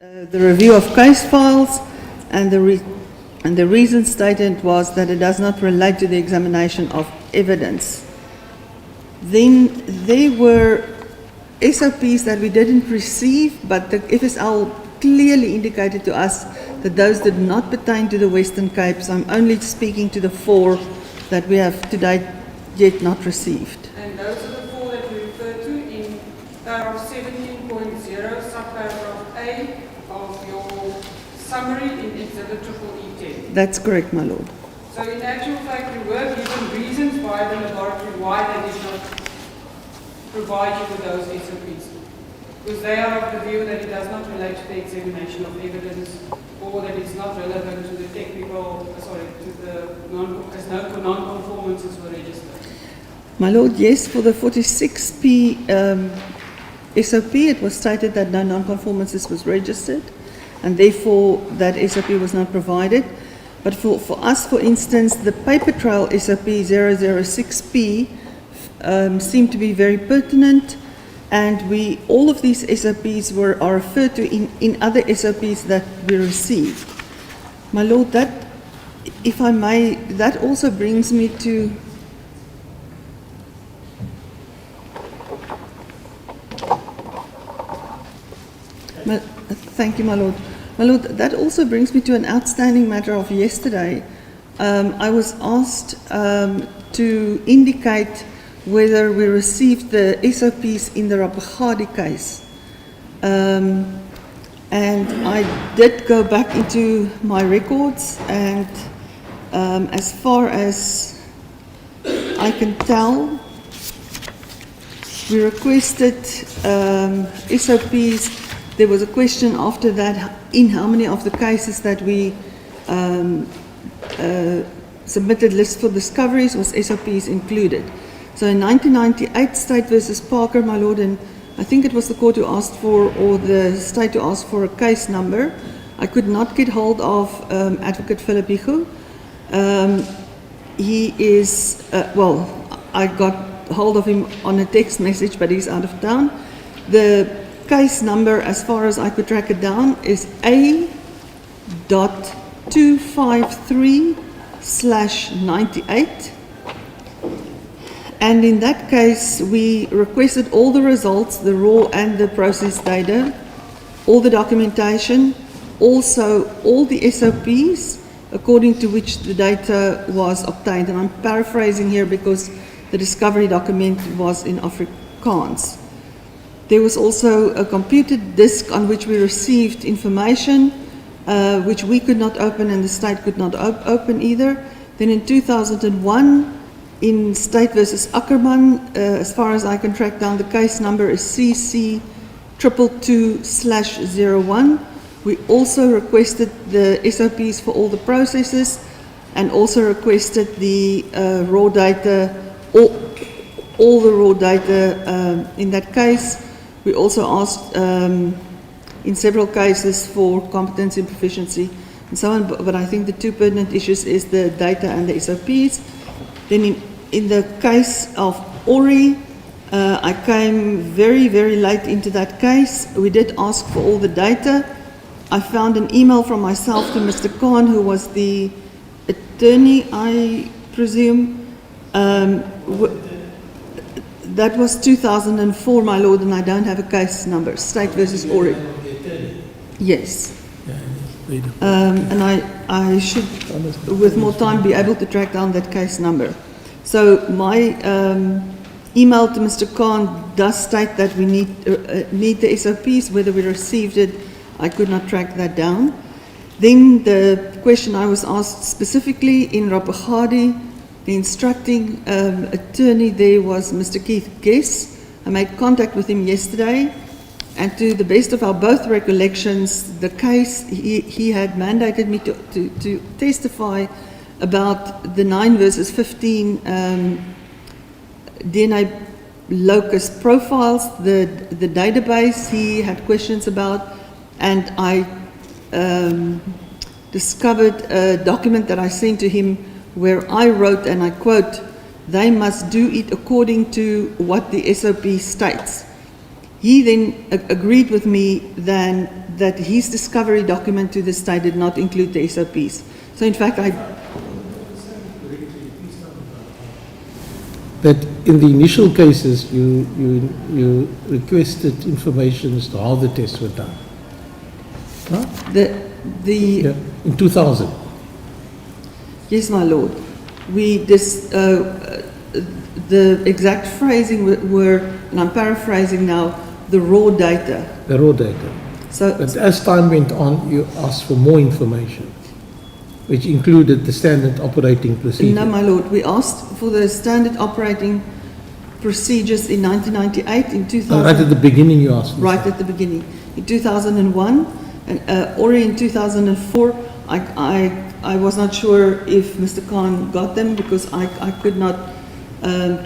The review of case files, and the reason stated was that it does not relate to the examination of evidence. Then there were SOPs that we didn't receive, but the FSL clearly indicated to us that those did not pertain to the Western Cape, so I'm only speaking to the 4 that we have to date yet not received. And those are the 4 that we refer to in paragraph 17.0, subparagraph A of your summary in Exhibit EE10. That's correct, my Lord. So in actual fact, we were given reasons by the laboratory why they did not provide you with those SOPs. Because they are of the view that it does not relate to the examination of evidence, or that it's not relevant to the technical, as no non-conformances were registered. My Lord, yes, for the 46P SOP, it was stated that no non-conformances was registered, and therefore that SOP was not provided. But for us, for instance, the paper trail SOP 006P seemed to be very pertinent, and all of these SOPs are referred to in other SOPs that we received. My Lord, that, if I may, that also brings me to thank you, my Lord. My Lord, that also brings me to an outstanding matter of yesterday. I was asked to indicate whether we received the SOPs in the Rapagadi case. And I did go back into my records, and as far as I can tell, we requested SOPs. There was a question after that in how many of the cases that we submitted lists for discoveries was SOPs included. So in 1998, State versus Parker, my Lord, and I think it was the court who asked for, or the state who asked for a case number. I could not get hold of Advocate Philip Higu. He is, I got hold of him on a text message, but he's out of town. The case number, as far as I could track it down, is A.253/98. And in that case, we requested all the results, the raw and the processed data, all the documentation, also all the SOPs according to which the data was obtained. And I'm paraphrasing here because the discovery document was in Afrikaans. There was also a computer disk on which we received information, which we could not open and the state could not open either. Then in 2001, in State versus Ackerman, as far as I can track down, the case number is CC222/01. We also requested the SOPs for all the processes, and also requested the raw data, all the raw data in that case. We also asked in several cases for competency and proficiency and so on, but I think the 2 pertinent issues is the data and the SOPs. Then in the case of Ori, I came very, very late into that case. We did ask for all the data. I found an email from myself to Mr. Khan, who was the attorney, I presume. That was 2004, my Lord, and I don't have a case number. State versus Ori. Yes. And I should, with more time, be able to track down that case number. So my email to Mr. Khan does state that we need the SOPs. Whether we received it, I could not track that down. Then the question I was asked specifically in Rapagadi, the instructing attorney there was Mr. Keith Guess. I made contact with him yesterday, and to the best of our both recollections, the case, he had mandated me to testify about the 9 versus 15 DNA locus profiles, the database he had questions about, and I discovered a document that I sent to him where I wrote, and I quote, "They must do it according to what the SOP states." He then agreed with me that his discovery document to the state did not include the SOPs. So in fact, that in the initial cases you requested information as to how the tests were done. Huh? the In 2000. Yes, my lord. The exact phrasing were, and I'm paraphrasing now, the raw data. The raw data. So, But as time went on, you asked for more information, which included the standard operating procedure. no, my lord, we asked for the standard operating procedures in 1998, in 2000. Right at the beginning you asked. Right at the beginning. In 2001, and or in 2004, I was not sure if Mr. Khan got them because I could not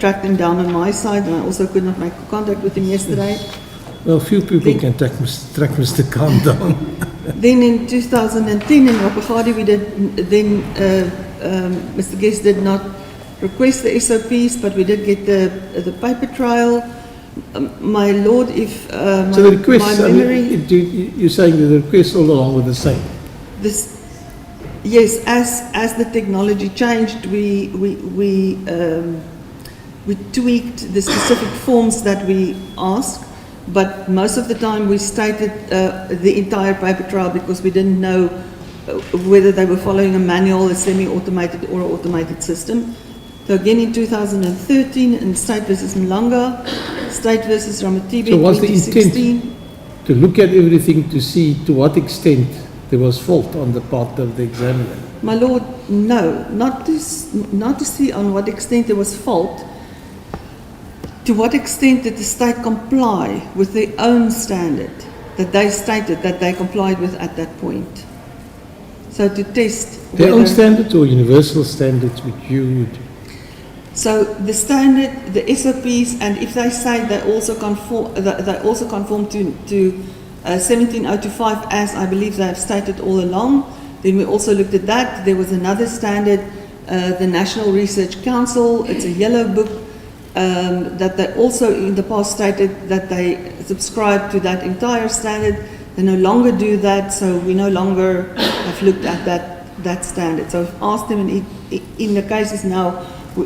track them down on my side, and I also could not make contact with him yesterday. Well, few people can track Mr. Khan down. Then in 2010 in Rapagadi, we did, then Mr. Guest did not request the SOPs, but we did get the paper trail. My lord, if So the requests, my memory... you're saying that the requests all along were the same? Yes, as the technology changed, we tweaked the specific forms that we asked, but most of the time we stated the entire paper trail because we didn't know whether they were following a manual, a semi-automated or an automated system. So again in 2013 in State versus Mlanga, State versus Ramatibe So was the 2016. intent to look at everything to see to what extent there was fault on the part of the examiner? My lord, no, not to see on what extent there was fault. To what extent did the state comply with their own standard that they stated that they complied with at that point? So to test Their own whether- standards or universal standards which you would... So the standard, the SOPs, and if they say they also conform to 17025, as I believe they have stated all along, then we also looked at that. There was another standard, the National Research Council. It's a yellow book that they also in the past stated that they subscribe to that entire standard. They no longer do that, so we no longer have looked at that standard. So I've asked them in the cases now.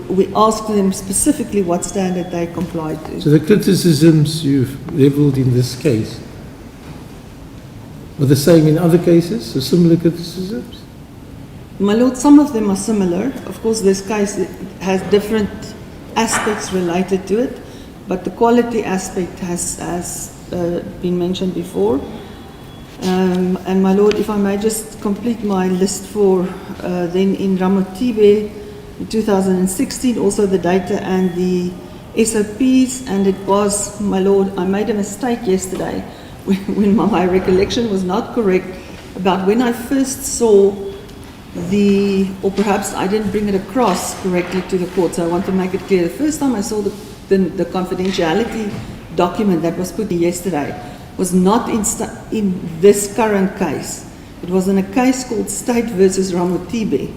We asked them specifically what standard they complied to. So the criticisms you've leveled in this case were the same in other cases, so similar criticisms? My lord, some of them are similar. Of course, this case has different aspects related to it, but the quality aspect has been mentioned before. And my lord, if I may just complete my list for then in Ramotibe, in 2016, also the data and the SOPs, and it was, my lord, I made a mistake yesterday when my recollection was not correct about when I first saw or perhaps I didn't bring it across correctly to the court, so I want to make it clear. The first time I saw the confidentiality document that was put in yesterday was not in this current case. It was in a case called State versus Ramotibe.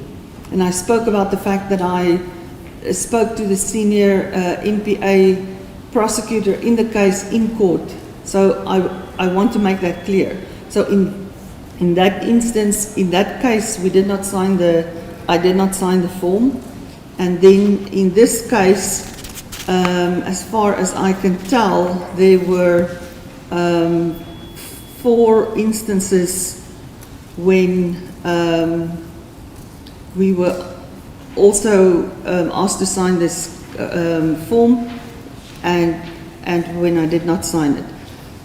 And I spoke about the fact that I spoke to the senior NPA prosecutor in the case in court. So I want to make that clear. So in that instance, in that case, I did not sign the form. And then in this case, as far as I can tell, there were 4 instances when we were also asked to sign this form, and when I did not sign it.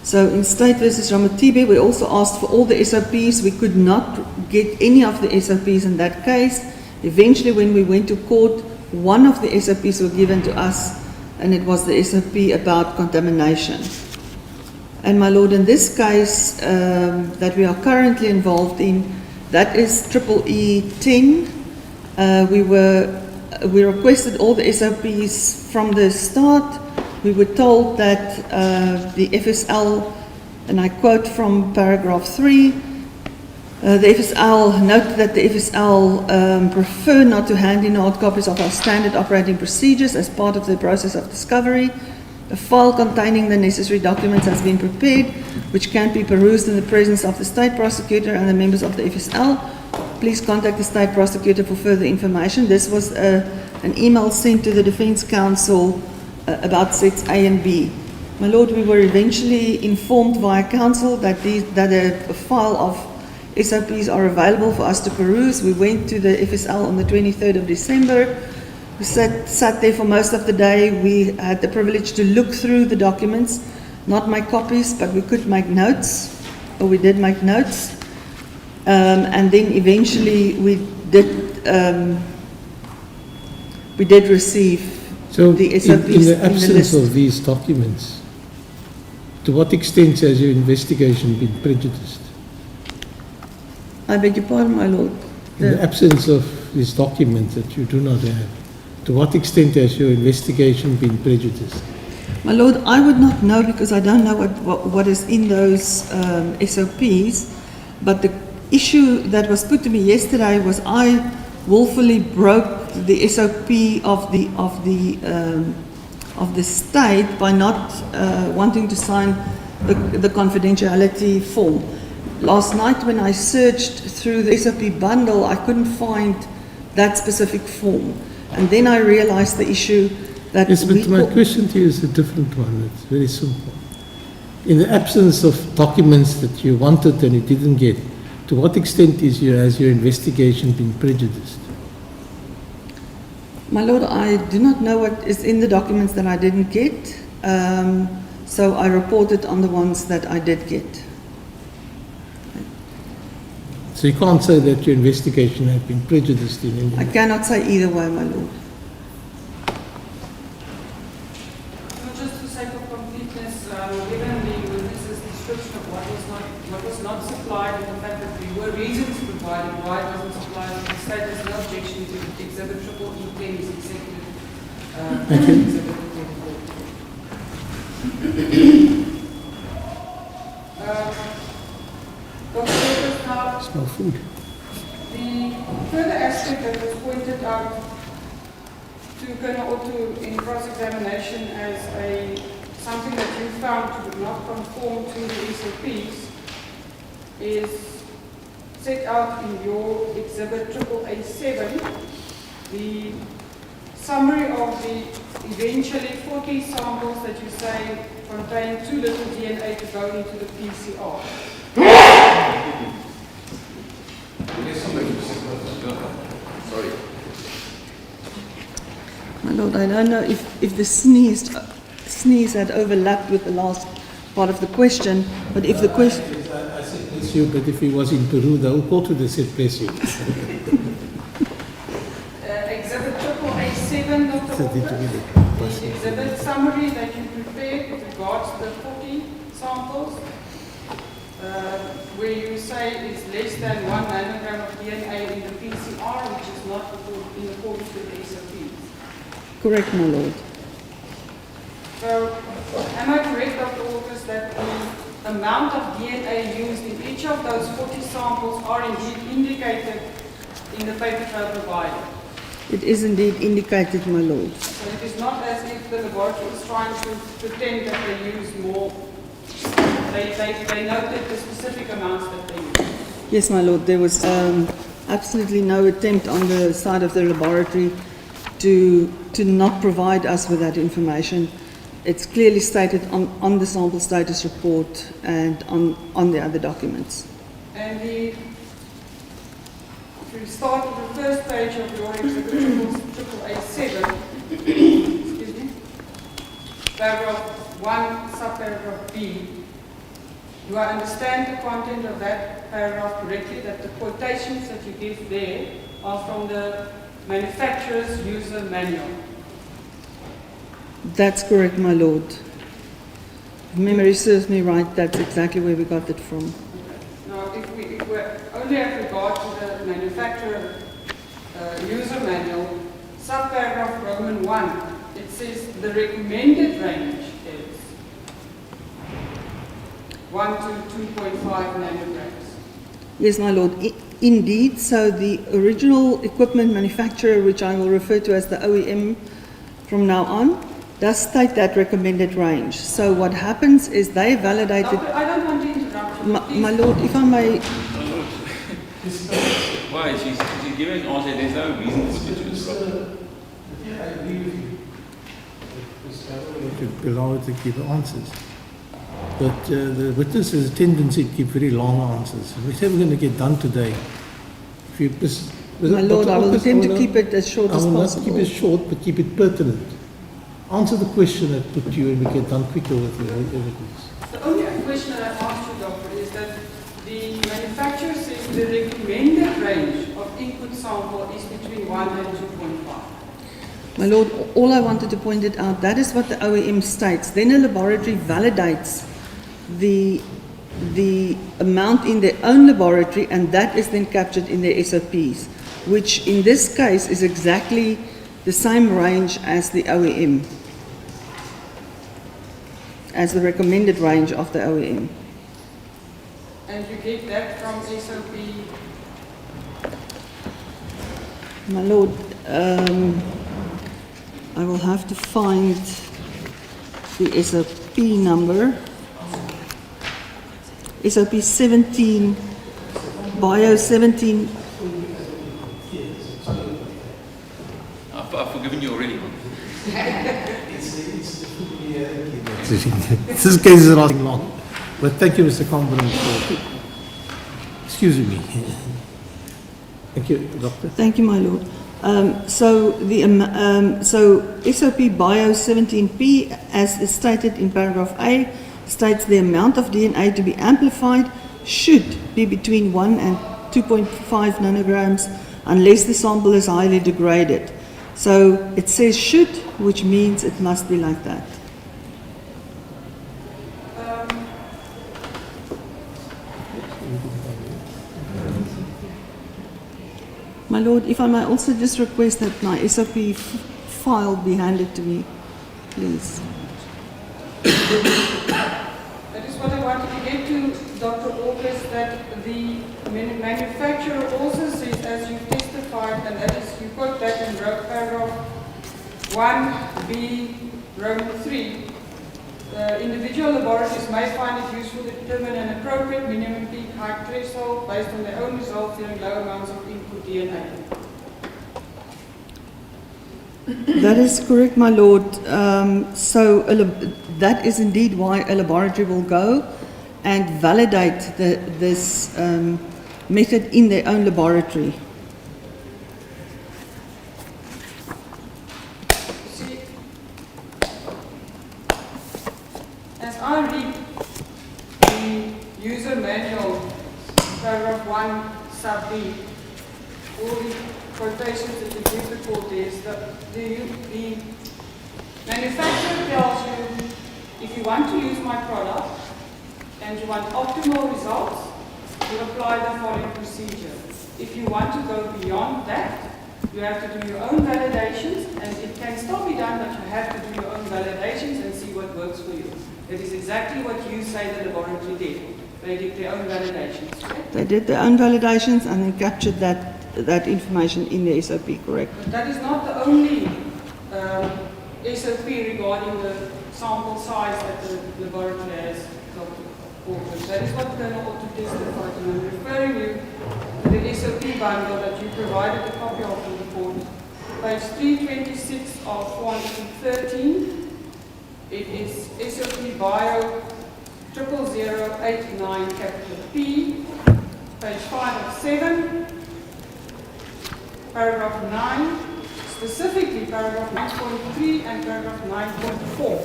So in State versus Ramotibe, we also asked for all the SOPs. We could not get any of the SOPs in that case. Eventually, when we went to court, one of the SOPs were given to us, and it was the SOP about contamination. And my lord, in this case that we are currently involved in, that is EE 10. We requested all the SOPs from the start. We were told that the FSL, and I quote from paragraph 3, the FSL noted that the FSL prefer not to hand in hard copies of our standard operating procedures as part of the process of discovery. A file containing the necessary documents has been prepared, which can be perused in the presence of the State Prosecutor and the members of the FSL. Please contact the State Prosecutor for further information. This was an email sent to the Defence Council about sets A and B. My Lord, we were eventually informed via Council that a file of SOPs are available for us to peruse. We went to the FSL on the 23rd of December. We sat there for most of the day. We had the privilege to look through the documents, not make copies, but we could make notes, or we did make notes. And then eventually we did receive So, the SOPs in the absence list. of these documents, to what extent has your investigation been prejudiced? I beg your pardon, my Lord. In the absence of these documents that you do not have, to what extent has your investigation been prejudiced? My Lord, I would not know because I don't know what is in those SOPs, but the issue that was put to me yesterday was I willfully broke the SOP of the state by not wanting to sign the confidentiality form. Last night when I searched through the SOP bundle, I couldn't find that specific form. And then I realized the issue that Yes, but my question to you is a different one. It's very simple. In the absence of documents that you wanted and you didn't get, to what extent has your investigation been prejudiced? My Lord, I do not know what is in the documents that I didn't get, so I reported on the ones that I did get. So you can't say that your investigation has been prejudiced in any I way. cannot say either way, my Lord. Not just for sake of completeness, given the witness's description of what was not supplied and the fact that there were reasons provided why it wasn't supplied, the state has no objection to Exhibit Triple E10 is accepted. Thank you. Exhibit 24. Dr. Davis, now, Smell food. the further aspect that was pointed out to Colonel Otto in cross-examination as something that you found to not conform to the SOPs is set out in your Exhibit AAA7, the summary of the eventually 40 samples that you say contain too little DNA to go into the PCR. Sorry. My Lord, I don't know if the sneeze had overlapped with the last part of the question, but if the question... I said bless you, but if he was in Peru, the whole court would have said bless you. Exhibit AAA7, Dr. So did Walker, we the exhibit summary that you prepared with regards to the 40 samples, where you say it's less than 1 nanogram of DNA in the PCR, which is not in accordance with the SOPs. Correct, my Lord. So, am I correct, Dr. Walkers, that the amount of DNA used in each of those 40 samples are indeed indicated in the paper trail provided? It is indeed indicated, my Lord. So it is not as if the laboratory is trying to pretend that they use more. They noted the specific amounts that they use. Yes, my Lord, there was absolutely no attempt on the side of the laboratory to not provide us with that information. It's clearly stated on the sample status report and on the other documents. And if you start with the first page of your exhibit AAA7, excuse me, paragraph 1, subparagraph B, do I understand the content of that paragraph correctly, that the quotations that you give there are from the manufacturer's user manual? That's correct, my Lord. If memory serves me right, that's exactly where we got it from. Okay. Now, if we're only have regard to the manufacturer user manual, subparagraph Roman 1, it says the recommended range is 1 to 2.5 nanograms. Yes, my Lord. Indeed, so the original equipment manufacturer, which I will refer to as the OEM from now on, does state that recommended range. So what happens is they validate it. Doctor, I don't want to interrupt you. My Lord, if I may, Why? She's giving an answer. There's no reason for you to interrupt. Yeah, I agree with you. To allow her to give answers. But the witness has a tendency to give very long answers. We're never going to get done today. If you my Lord, I will attempt to keep it as short as I will not possible. keep it short, but keep it pertinent. Answer the question I put to you and we get done quicker with your evidence. The only question that I asked you, Doctor, is that the manufacturer says the recommended range of input sample is between 1 and 2.5. My Lord, all I wanted to point it out, that is what the OEM states. Then a laboratory validates the amount in their own laboratory, and that is then captured in their SOPs, which in this case is exactly the same range as the OEM, as the recommended range of the OEM. And you get that from SOP? My Lord, I will have to find the SOP number. SOP 17, Bio 17. I've forgiven you already. This case is not long. But thank you, Mr. Combrand, for excusing me. Thank you, Doctor. Thank you, my Lord. So SOP Bio 17P, as is stated in paragraph A, states the amount of DNA to be amplified should be between 1 and 2.5 nanograms unless the sample is highly degraded. So it says should, which means it must be like that. My Lord, if I may also just request that my SOP file be handed to me, please. That is what I wanted to get to, Dr. August, that the manufacturer also says, as you testified, and that is, you put that in paragraph 1B, Roman 3, individual laboratories may find it useful to determine an appropriate minimum peak height threshold based on their own results during low amounts of input DNA. That is correct, my Lord. That is indeed why a laboratory will go and validate this method in their own laboratory. See, as I read the user manual, paragraph 1 sub B, all the quotations that you give the court is that the manufacturer tells you, if you want to use my product and you want optimal results, you apply the following procedure. If you want to go beyond that, you have to do your own validations, and it can still be done, but you have to do your own validations and see what works for you. That is exactly what you say the laboratory did. They did their own validations, correct? They did their own validations and then captured that information in the SOP, correct? But that is not the only SOP regarding the sample size that the laboratory has, Dr. August. That is what Colonel ought to testify to. I'm referring you to the SOP bundle that you provided a copy of in the report. Page 326 of 413. It is SOP Bio 00089 capital P, page 5 of 7, paragraph 9, specifically paragraph 9.3 and paragraph 9.4.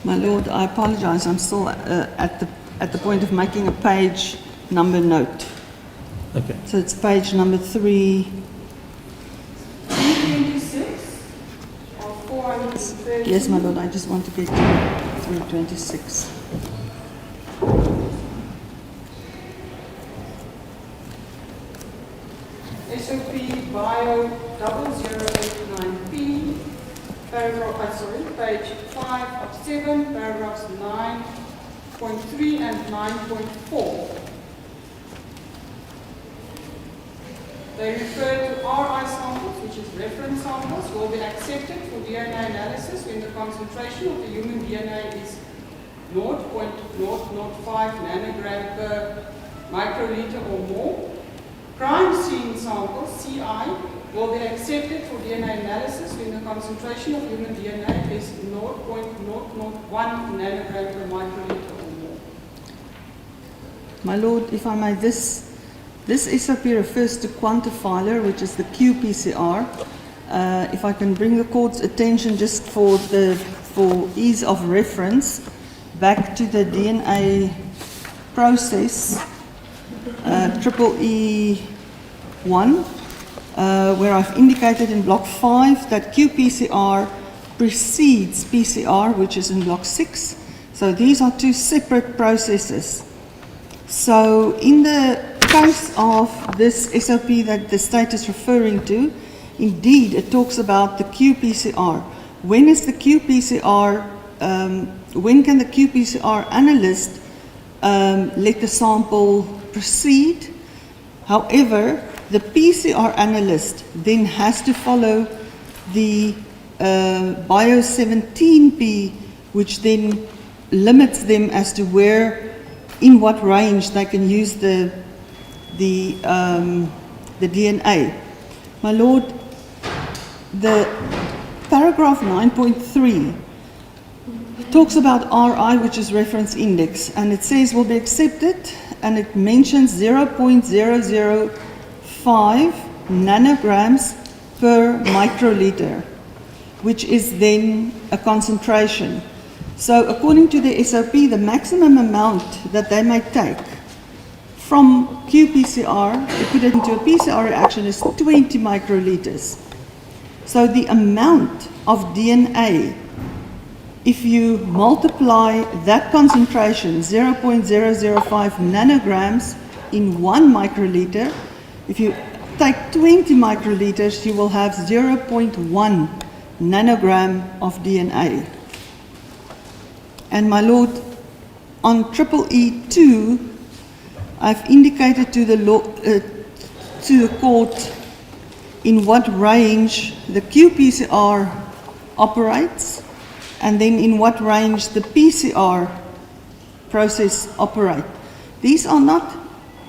My Lord, I apologize. I'm still at the point of making a page number note. Okay. So it's page number 3. 326 of 413. Yes, my Lord, I just want to get to 326. SOP Bio 0089P, page 5 of 7, paragraphs 9.3 and 9.4. They refer to RI samples, which is is reference samples, will be accepted for DNA analysis when the concentration of the human DNA is 0.005 nanogram per microliter or more. Crime scene samples, CI, will be accepted for DNA analysis when the concentration of human DNA is 0.001 nanogram per microliter or more. My Lord, if I may, this SOP refers to quantifier, which is the qPCR. If I can bring the court's attention just for ease of reference, back to the DNA process, triple E1, where I've indicated in block 5 that qPCR precedes PCR, which is in block 6. So these are two separate processes. So in the case of this SOP that the state is referring to, indeed it talks about the qPCR. When is the qPCR, when can the qPCR analyst let the sample proceed? However, the PCR analyst then has to follow the Bio 17P, which then limits them as to where, in what range they can use the DNA. My Lord, the paragraph 9.3 talks about RI, which is reference index, and it says will be accepted, and it mentions 0.005 nanograms per microliter, which is then a concentration. So according to the SOP, the maximum amount that they may take from qPCR to put it into a PCR reaction is 20 microliters. So the amount of DNA, if you multiply that concentration, 0.005 nanograms in 1 microliter, if you take 20 microliters, you will have 0.1 nanogram of DNA. And my Lord, on triple E2, I've indicated to the court in what range the qPCR operates, and then in what range the PCR process operates. These are not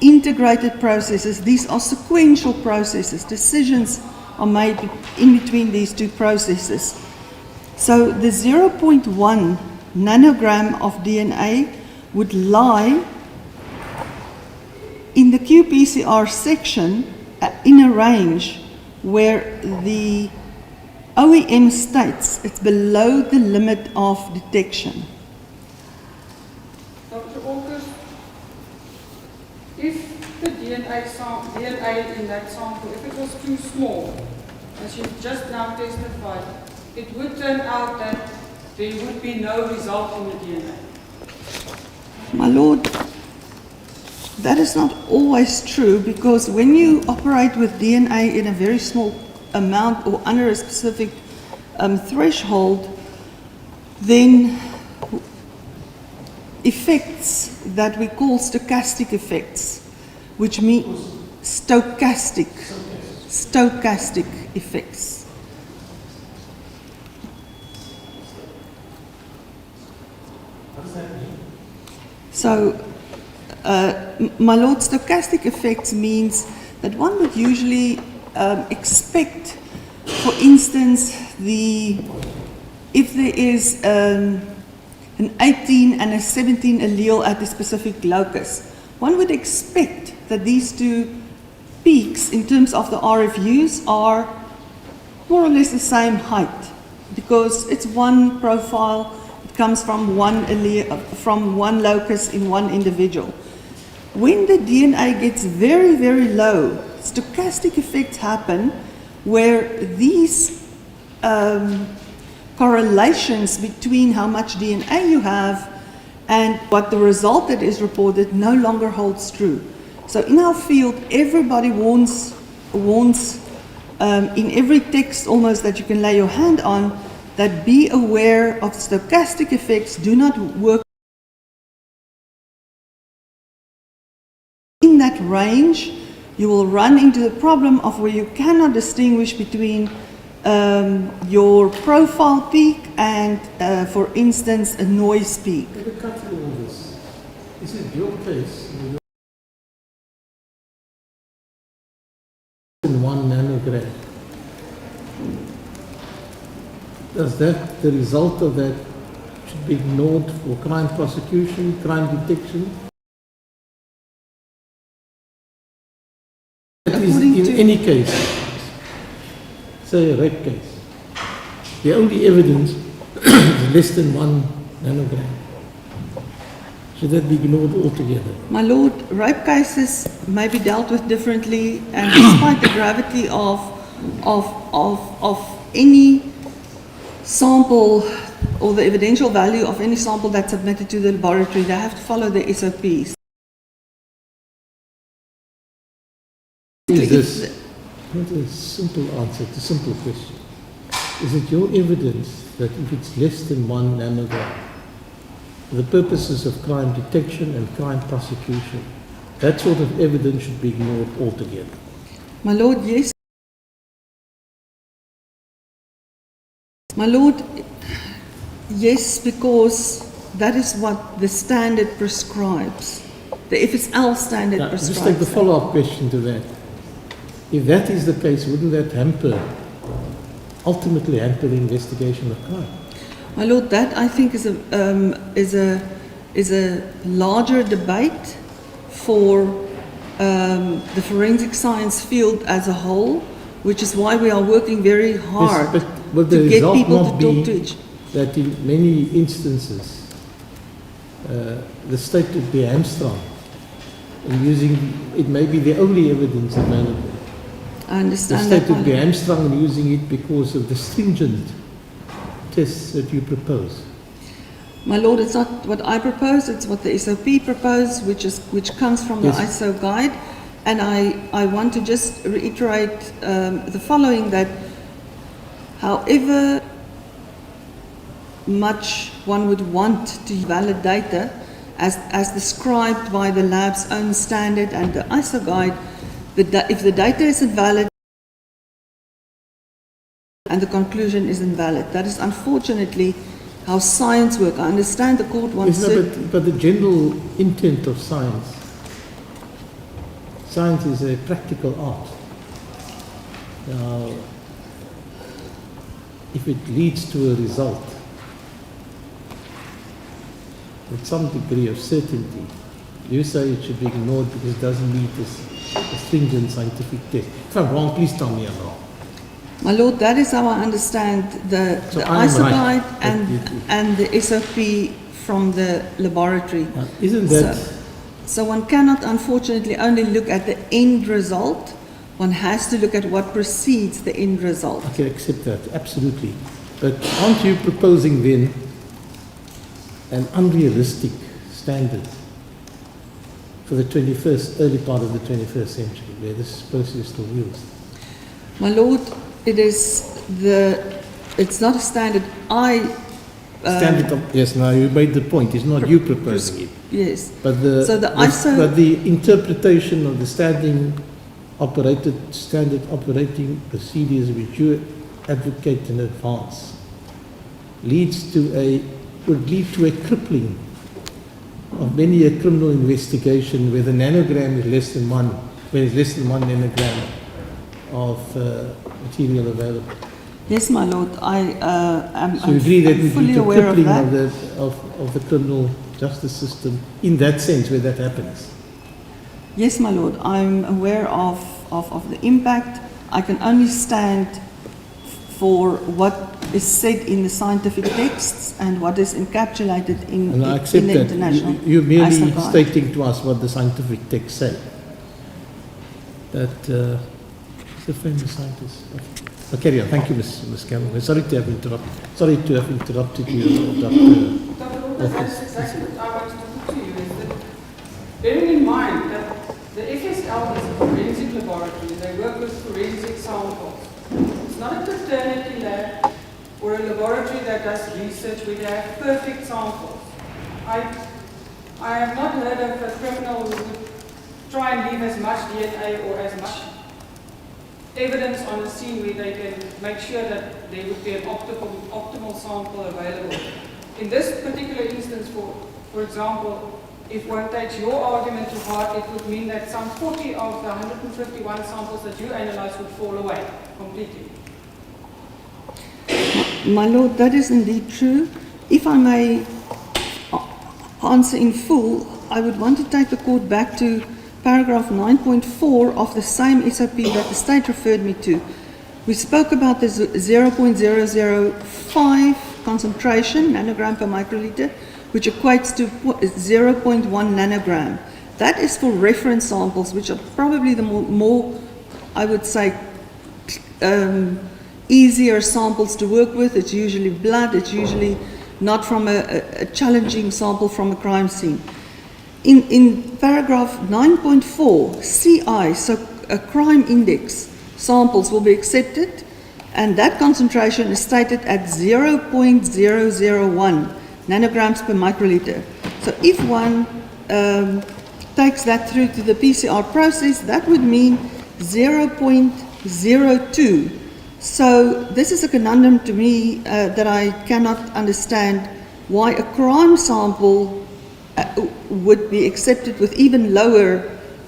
integrated processes, these are sequential processes. Decisions are made in between these two processes. So the 0.1 nanogram of DNA would lie in the qPCR section in a range where the OEM states it's below the limit of detection. Dr. August, if the DNA in that sample, if it was too small, as you've just now testified, it would turn out that there would be no result in the DNA. My Lord, that is not always true, because when you operate with DNA in a very small amount or under a specific threshold, then effects that we call stochastic effects, which mean stochastic effects. So, my Lord, stochastic effects means that one would usually expect, for instance, if there is an 18 and a 17 allele at a specific locus, one would expect that these two peaks in terms of the RFUs are more or less the same height, because it's one profile. It comes from one locus in one individual. When the DNA gets very, very low, stochastic effects happen where these correlations between how much DNA you have and what the result that is reported no longer holds true. So in our field, everybody warns in every text almost that you can lay your hand on, that be aware of stochastic effects, do not work in that range you will run into the problem of where you cannot distinguish between your profile peak and, for instance, a noise peak. Let me cut through all this. This is your case. In 1 nanogram. Does that, the result of that, should be ignored for crime prosecution, crime detection? That is in any case, say a rape case, the only evidence is less than 1 nanogram. Should that be ignored altogether? My Lord, rape cases may be dealt with differently, and despite the gravity of any sample or the evidential value of any sample that's submitted to the laboratory, they have to follow the SOPs. Is this not a simple answer to a simple question? Is it your evidence that if it's less than 1 nanogram, for the purposes of crime detection and crime prosecution, that sort of evidence should be ignored altogether? My Lord, yes. My Lord, yes, because that is what the standard prescribes. The FSL standard Now, prescribes. just take the that. follow-up question to that. If that is the case, wouldn't that ultimately hamper the investigation of crime? My Lord, that I think is a larger debate for the forensic science field as a whole, which is why we are working very hard Yes, but the to get result people to not talk be to each. that in many instances the state would be hamstrung in using, it may be the only evidence available. I The understand state that, my would be Lord. hamstrung in using it because of the stringent tests that you propose. My Lord, it's not what I propose, it's what the SOP proposed, which comes from the Yes. ISO guide. And I want to just reiterate the following, that however much one would want to valid data as described by the lab's own standard and the ISO guide, if the data isn't valid and the conclusion is invalid, that is unfortunately how science works. I understand the court wants Yes, no, but the general intent of science is a practical art. Now, if it leads to a result with some degree of certainty, you say it should be ignored because it doesn't meet this stringent scientific test. If I'm wrong, please tell me I'm wrong. My Lord, that is how I understand the I am ISO right. guide But and the SOP from the laboratory. Now, isn't that... So one cannot, unfortunately, only look at the end result. One has to look at what precedes the end result. I can accept that, absolutely. But aren't you proposing then an unrealistic standard for the early part of the 21st century, where this process is still used? My Lord, it's not a standard. Yes, now you made the point. It's not you proposing it. Yes. But So the ISO but the interpretation of the standard operating procedures which you advocate in advance would lead to a crippling of many a criminal investigation where the nanogram is less than 1, where it's less than 1 nanogram of material available. Yes, my Lord, So you agree that I'm would fully lead to aware of crippling that. of the criminal justice system in that sense where that happens? Yes, my Lord, I'm aware of the impact. I can only stand for what is said in the scientific texts and what is encapsulated in And I the accept that. international You're merely ISO guide. stating to us what the scientific texts say. That is a famous scientist. Oh, carry on. Thank you, Ms. Campbell. Sorry to have interrupted you, Dr. That's exactly what I was talking to you, is that bearing in mind that the FSL is a forensic laboratory, they work with forensic samples. It's not a paternity lab or a laboratory that does research where they have perfect samples. I have not heard of a criminal who would try and leave as much DNA or as much evidence on the scene where they can make sure that there would be an optimal sample available. In this particular instance, for example, if one takes your argument to heart, it would mean that some 40 of the 151 samples that you analyzed would fall away completely. My Lord, that is indeed true. If I may answer in full, I would want to take the court back to paragraph 9.4 of the same SOP that the state referred me to. We spoke about the 0.005 concentration, nanogram per microliter, which equates to 0.1 nanogram. That is for reference samples, which are probably the more I would say, easier samples to work with. It's usually blood, it's usually not from a challenging sample from a crime scene. In paragraph 9.4, CI, so a crime index, samples will be accepted, and that concentration is stated at 0.001 nanograms per microliter. So if one takes that through to the PCR process, that would mean 0.02. So this is a conundrum to me that I cannot understand why a crime sample would be accepted with even lower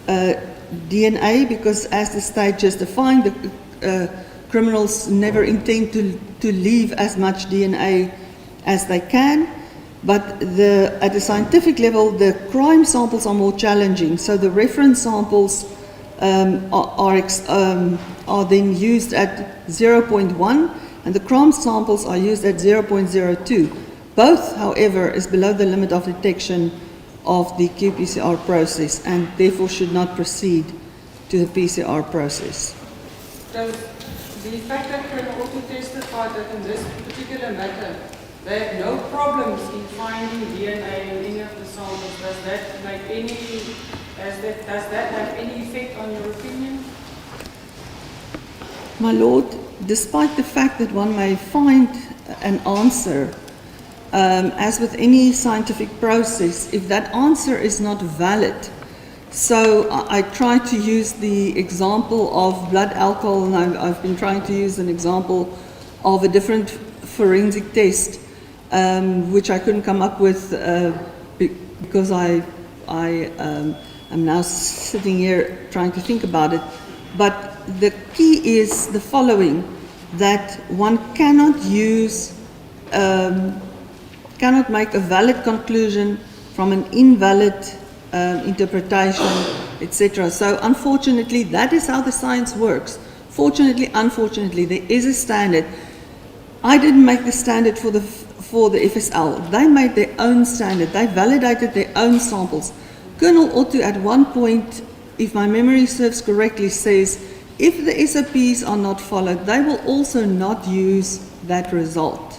DNA, because as the state just defined, the criminals never intend to leave as much DNA as they can. But at the scientific level, the crime samples are more challenging. So the reference samples are then used at 0.1, and the crime samples are used at 0.02. Both, however, is below the limit of detection of the qPCR process, and therefore should not proceed to the PCR process. Does the fact that Colonel also testified that in this particular matter, they had no problems in finding DNA in any of the samples, does that have any effect on your opinion? My Lord, despite the fact that one may find an answer, as with any scientific process, if that answer is not valid, so I try to use the example of blood alcohol, and I've been trying to use an example of a different forensic test, which I couldn't come up with because I am now sitting here trying to think about it. But the key is the following, that one cannot cannot make a valid conclusion from an invalid interpretation, etc. So unfortunately, that is how the science works. Fortunately, unfortunately, there is a standard. I didn't make the standard for the FSL. They made their own standard. They validated their own samples. Colonel Otto at one point, if my memory serves correctly, says if the SOPs are not followed, they will also not use that result.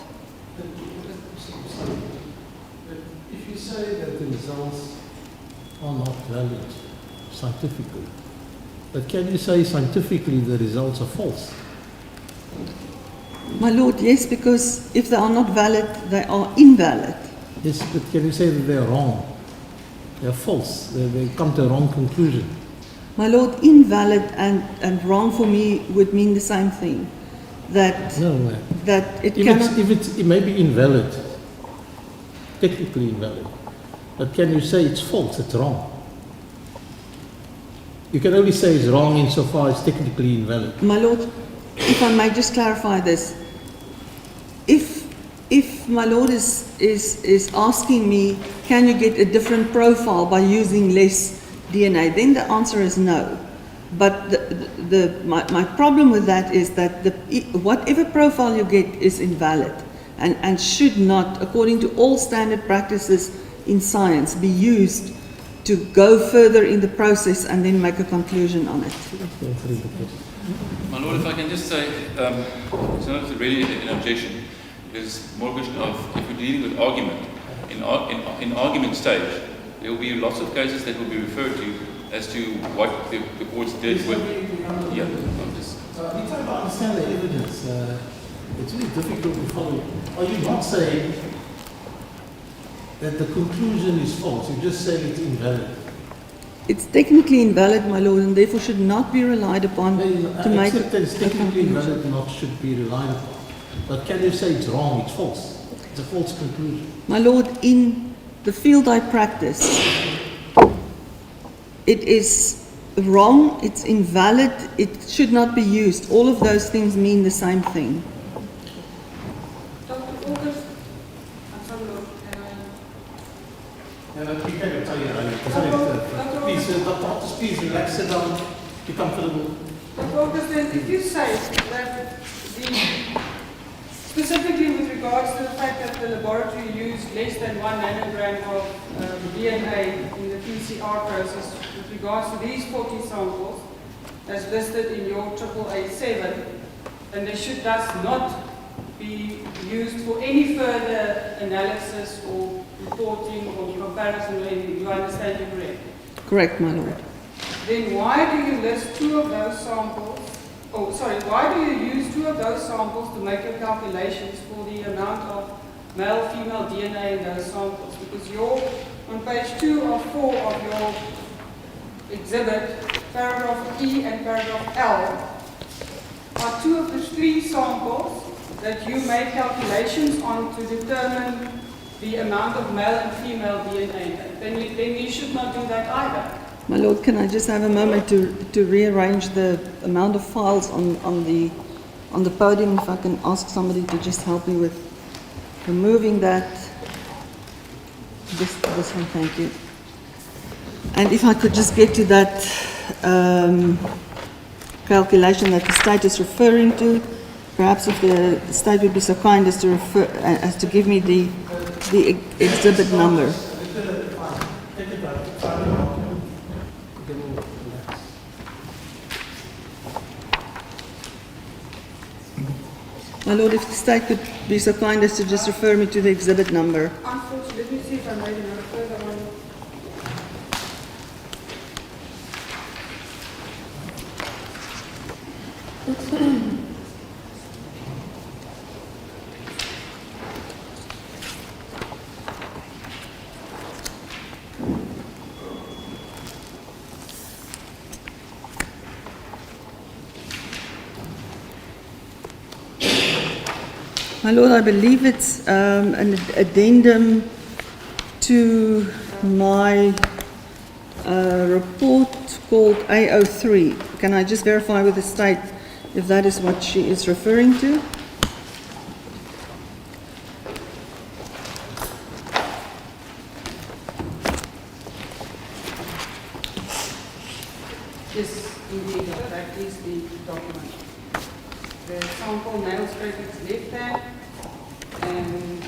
If you say that the results are not valid scientifically, but can you say scientifically the results are false? My Lord, yes, because if they are not valid, they are invalid. Yes, but can you say that they are wrong? They are false. They come to a wrong conclusion. My Lord, invalid and wrong for me would mean the same thing. That No. that it If cannot. it may be invalid, technically invalid, but can you say it's false? It's wrong. You can only say it's wrong insofar as technically invalid. My Lord, if I may just clarify this, if my Lord is asking me, can you get a different profile by using less DNA, then the answer is no. But my problem with that is that whatever profile you get is invalid and should not, according to all standard practices in science, be used to go further in the process and then make a conclusion on it. My Lord, if I can just say, it's not really an objection. It's more a question of if we're dealing with argument. In argument stage, there will be lots of cases that will be referred to as to what the courts did with. Yeah, I'm just. Anytime I understand the evidence, it's really difficult to follow. Are you not saying that the conclusion is false? You just say it's invalid. It's technically invalid, my lord, and therefore should not be relied upon to make Except that it's a technically conclusion. invalid, not should be relied upon. But can you say it's wrong, it's false? It's a false conclusion. My lord, in the field I practice, it is wrong, it's invalid, it should not be used. All of those things mean the same thing. Dr. August, I'm sorry, Lord, can I? Yeah, but we can tell you, Dr. please, Dr. Hotters, please relax, sit down, be comfortable. Dr. August, then if you say that specifically with regards to the fact that the laboratory used less than 1 nanogram of DNA in the PCR process, with regards to these 40 samples, as listed in your AAA7, and they should thus not be used for any further analysis or reporting or comparison or anything. Do you understand me correct? Correct, my lord. Then why do you list 2 of those samples? Oh, sorry, why do you use 2 of those samples to make your calculations for the amount of male-female DNA in those samples? Because on page 2 of 4 of your exhibit, paragraph E and paragraph L are 2 of the 3 samples that you make calculations on to determine the amount of male and female DNA. Then you should not do that either. My lord, can I just have a moment to rearrange the amount of files on the podium? If I can ask somebody to just help me with removing that. This one, thank you. And if I could just get to that calculation that the state is referring to, perhaps if the state would be so kind as to give me the exhibit number. My lord, if the state could be so kind as to just refer me to the exhibit number. Unfortunately, let me see if I made another further one. My lord, I believe it's an addendum to my report called A03. Can I just verify with the state if that is what she is referring to? Yes, indeed, that is the document. The sample male scrapings left hand, and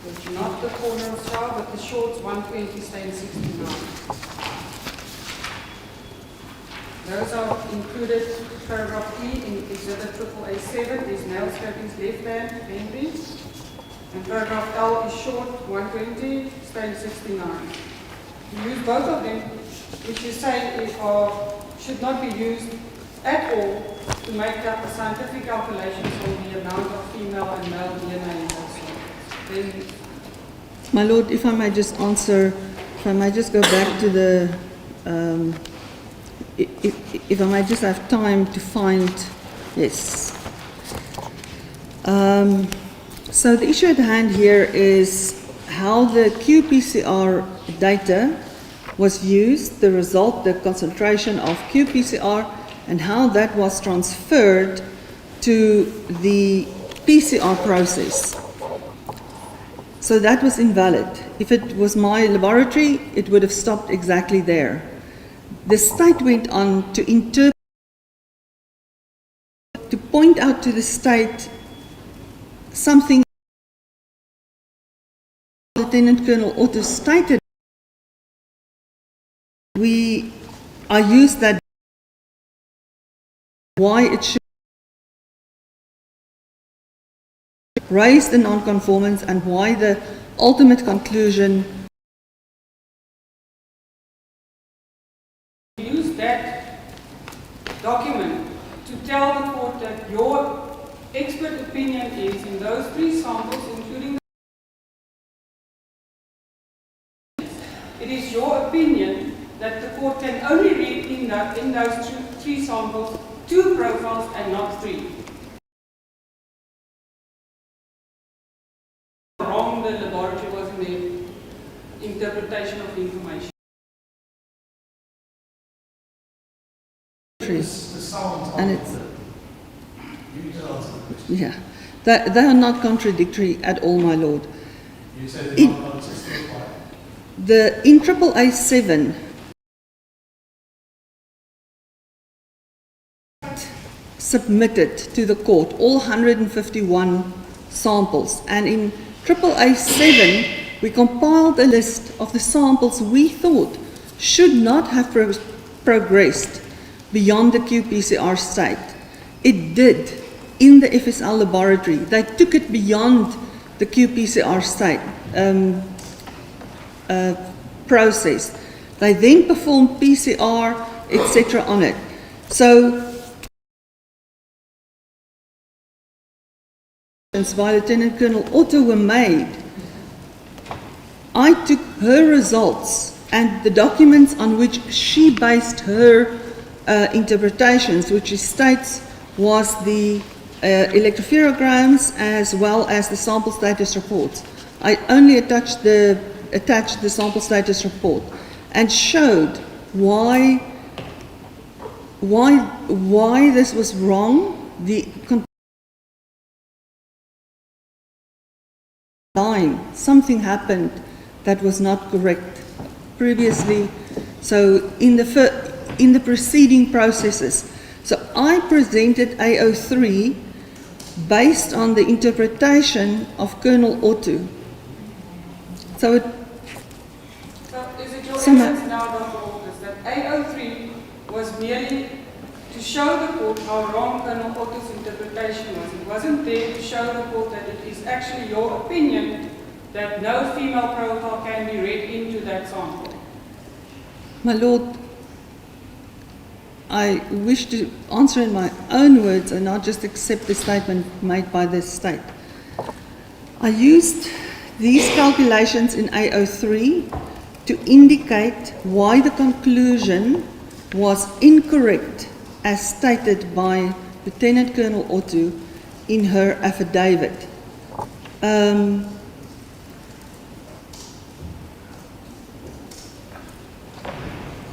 it's not the corner of shower, but the shorts 120 stain 69. Those are included, paragraph E in exhibit AAA7 is nail scrapings left hand, membranes, and paragraph L is short 120 stain 69. You use both of them, which you say should not be used at all to make up scientific calculations on the amount of female and male DNA in those samples. Then, My lord, if I may just answer, if I may just go back to the, if I may just have time to find, yes. So the issue at hand here is how the qPCR data was used, the result, the concentration of qPCR, and how that was transferred to the PCR process. So that was invalid. If it was my laboratory, it would have stopped exactly there. The state went on to interpret, to point out to the state something Lieutenant Colonel Otto stated. I used that why it should raise the non-conformance and why the ultimate conclusion. use that document to tell the court that your expert opinion is in those 3 samples, including it is your opinion in those three samples 2 profiles and not 3. Wrong the laboratory was in their interpretation of the information. And it's, yeah, they are not contradictory at all, my lord. You say they're not consistent. In AAA 7, submitted to the court all 151 samples, and in AAA 7 we compiled a list of the samples we thought should not have progressed beyond the qPCR state. It did in the FSL laboratory. They took it beyond the qPCR state process. They then performed PCR, etc. on it. So by Lieutenant Colonel Otto were made. I took her results and the documents on which she based her interpretations, which she states was the electropherograms as well as the sample status reports. I only attached the sample status report and showed why this was wrong. The line, something happened that was not correct previously. So in the preceding processes. So I presented AO3 based on the interpretation of Colonel Otto. So is it your evidence now, Dr. August, that AO3 was merely to show the court how wrong Colonel Otto's interpretation was? It wasn't there to show the court that it is actually your opinion that no female profile can be read into that sample? My Lord, I wish to answer in my own words and not just accept the statement made by this state. I used these calculations in AO3 to indicate why the conclusion was incorrect as stated by Lieutenant Colonel Otto in her affidavit.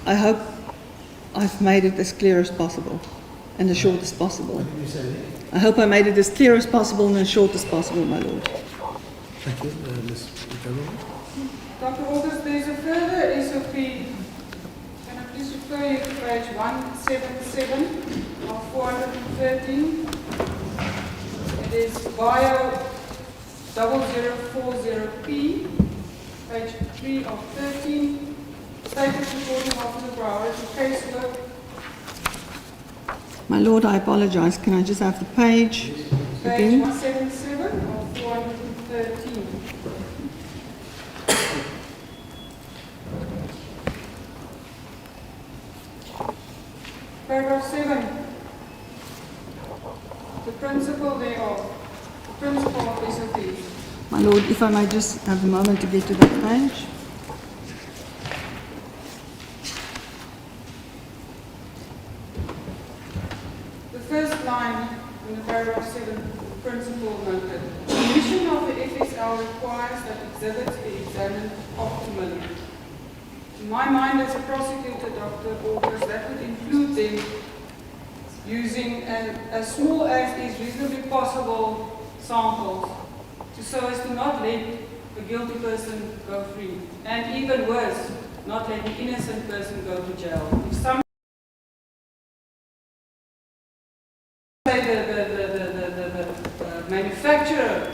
I hope I've made it as clear as possible and as short as possible. What did you say there? I hope I made it as clear as possible and as short as possible, my Lord. Thank you, Ms. Governor. Dr. August, there's a further SOP. Can I please refer you to page 177 of 413? It is bio 0040P, page 3 of 13. Status reporting officer priority casework. My Lord, I apologize. Can I just have the page Page again? 177 of 413. Paragraph 7. The principle thereof. The principle of SOPs. My Lord, if I may just have a moment to get to that page. The first line in the paragraph 7, principle noted. The mission of the FSL requires that exhibits be examined optimally. In my mind as a prosecutor, Dr. August, that would include them using as small as is reasonably possible samples so as to not let the guilty person go free. And even worse, not let the innocent person go to jail. If some the manufacturer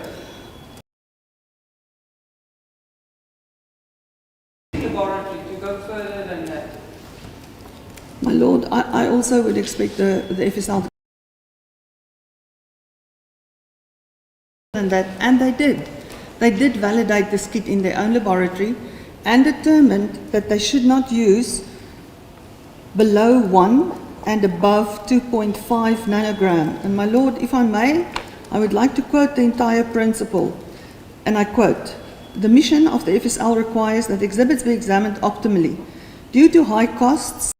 laboratory to go further than that. My Lord, I also would expect the FSL to and they did. They did validate this kit in their own laboratory and determined that they should not use below 1 and above 2.5 nanogram. And my Lord, if I may, I would like to quote the entire principle. And I quote, the mission of the FSL requires that exhibits be examined optimally. Due to high costs,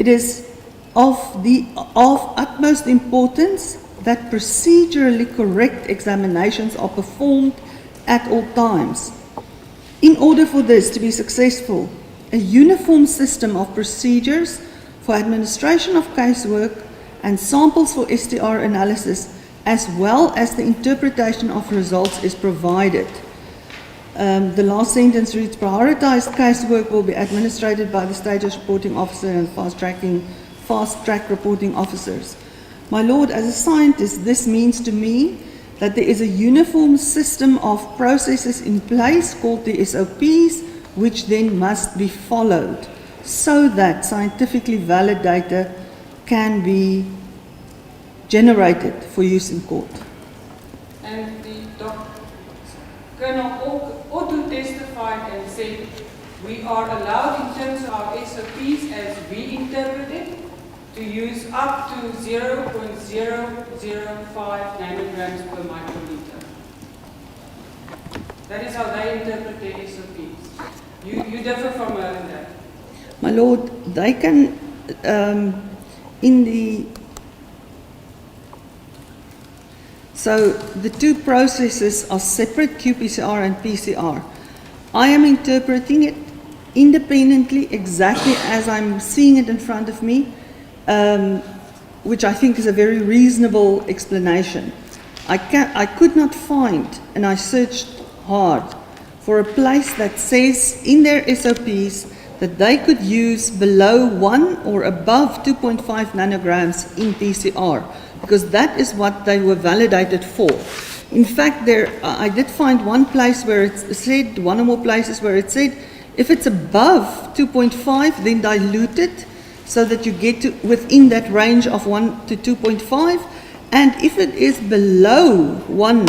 it is of utmost importance that procedurally correct examinations are performed at all times. In order for this to be successful, a uniform system of procedures for administration of casework and samples for STR analysis, as well as the interpretation of results, is provided. The last sentence reads, prioritized casework will be administered by the status reporting officer and fast track reporting officers. My Lord, as a scientist, this means to me that there is a uniform system of processes in place called the SOPs, which then must be followed so that scientifically valid data can be generated for use in court. And the Colonel also testified and said, we are allowed in terms of our SOPs as we interpret it to use up to 0.005 nanograms per microliter. That is how they interpret their SOPs. You differ from her in that. My Lord, they can, so the two processes are separate, qPCR and PCR. I am interpreting it independently, exactly as I'm seeing it in front of me, which I think is a very reasonable explanation. I could not find, and I searched hard, for a place that says in their SOPs that they could use below 1 or above 2.5 nanograms in PCR, because that is what they were validated for. In fact, I did find one place where it said, one or more places where it said, if it's above 2.5, then dilute it so that you get to within that range of 1 to 2.5. And if it is below 1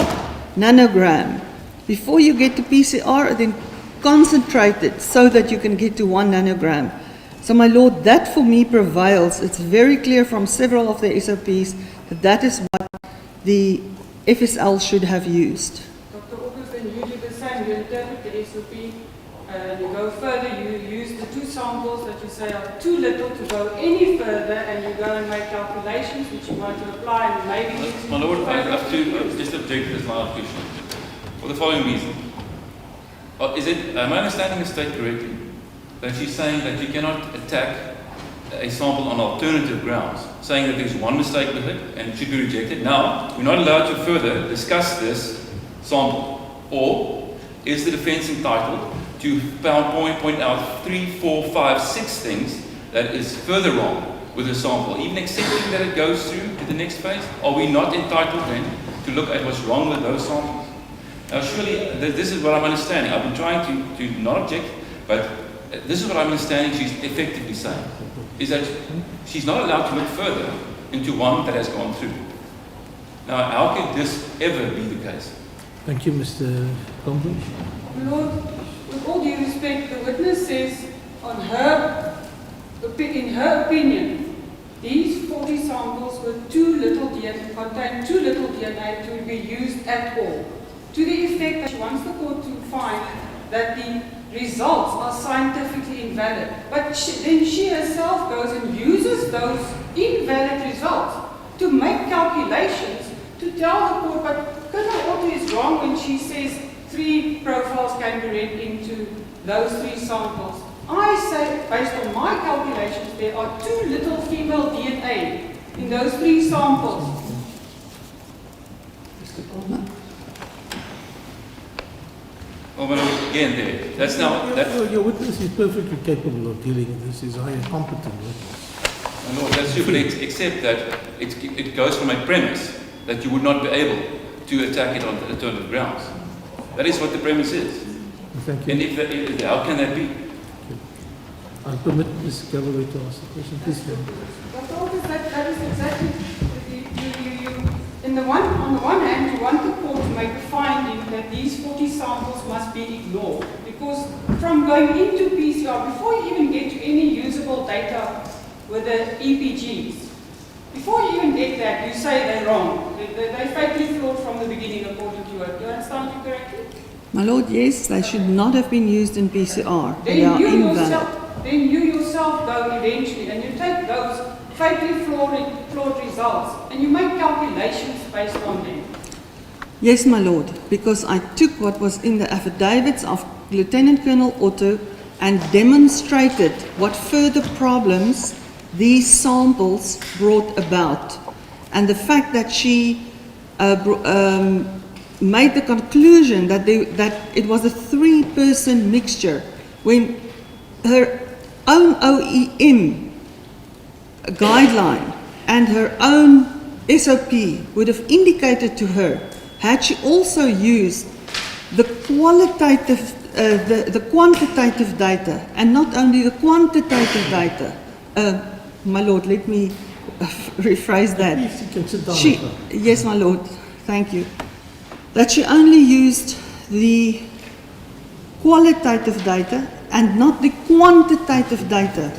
nanogram, before you get to PCR, then concentrate it so that you can get to 1 nanogram. So, my Lord, that for me prevails. It's very clear from several of the SOPs that that is what the FSL should have used. Dr. August, then you do the same. You interpret the SOP, you go further, you use the two samples that you say are too little to go any further, and you go and make calculations which you want to apply, and maybe... My Lord, I have to just object to this line of question for the following reason. Am I understanding the state correctly? That she's saying that you cannot attack a sample on alternative grounds, saying that there's one mistake with it and it should be rejected. Now, we're not allowed to further discuss this sample. Or is the defense entitled to point out 3, 4, 5, 6 things that is further wrong with the sample, even accepting that it goes through to the next phase? Are we not entitled then to look at what's wrong with those samples? Now, surely, this is what I'm understanding. I've been trying to not object, but this is what I'm understanding she's effectively saying, is that she's not allowed to look further into one that has gone through. Now, how could this ever be the case? Thank you, Mr. Congress. Lord, with all due respect, the witness says in her opinion, these 40 samples were contained too little DNA to be used at all. To the effect that she wants the court to find that the results are scientifically invalid. But then she herself goes and uses those invalid results to make calculations to tell the court, but Colonel Otto is wrong when she says 3 profiles can be read into those 3 samples. I say, based on my calculations, there are too little female DNA in those 3 samples. Oh, but again, there. That's now. Your witness is perfectly capable of dealing with this. He's a highly competent witness. No, that's true, but except that it goes from a premise that you would not be able to attack it on alternative grounds. That is what the premise is. Thank you. And how can that be? I'll permit Ms. Galloway to ask the question. Please. Dr. August, that is exactly, on the one hand, you want the court to make a finding that these 40 samples must be ignored, because from going into PCR, before you even get to any usable data with the EPGs, before you even get that, you say they're wrong. They're fatally flawed from the beginning, according to her. Do you understand me correctly? My Lord, yes, they should not have been used in PCR. They Then are you invalid. yourself, then you yourself go eventually and you take those fatally flawed results and you make calculations based on them. Yes, my lord, because I took what was in the affidavits of Lieutenant Colonel Otto and demonstrated what further problems these samples brought about. And the fact that she made the conclusion that it was a 3-person mixture when her own OEM guideline and her own SOP would have indicated to her, had she also used the qualitative, the quantitative data, and not only the quantitative data. My lord, let me rephrase that. Please, you can sit down. Yes, my lord, thank you. That she only used the qualitative data and not the quantitative data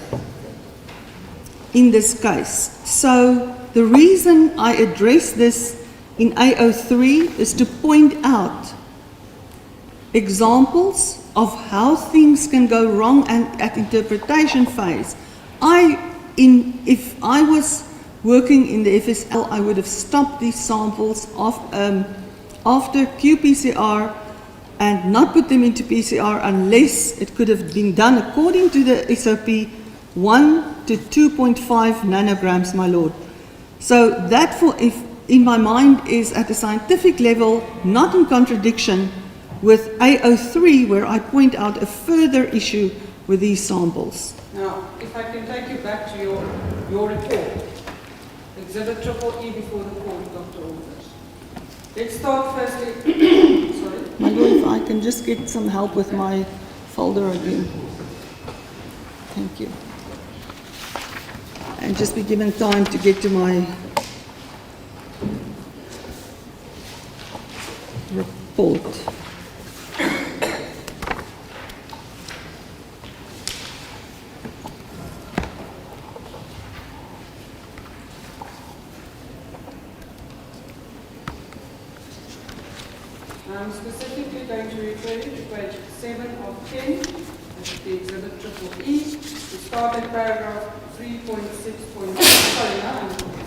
in this case. So the reason I address this in A03 is to point out examples of how things can go wrong and at interpretation phase. If I was working in the FSL, I would have stopped these samples after qPCR and not put them into PCR unless it could have been done according to the SOP 1 to 2.5 nanograms, my lord. So that, in my mind, is at a scientific level not in contradiction with A03, where I point out a further issue with these samples. Now, if I can take you back to your report, Exhibit EE before the court, Dr. Alders. Let's start firstly. Sorry. My lord, if I can just get some help with my folder again. Thank you. And just be given time to get to my report. I'm specifically going to refer you to page 7 of 10, that's the Exhibit EE. We start at paragraph 3.6. Sorry, no,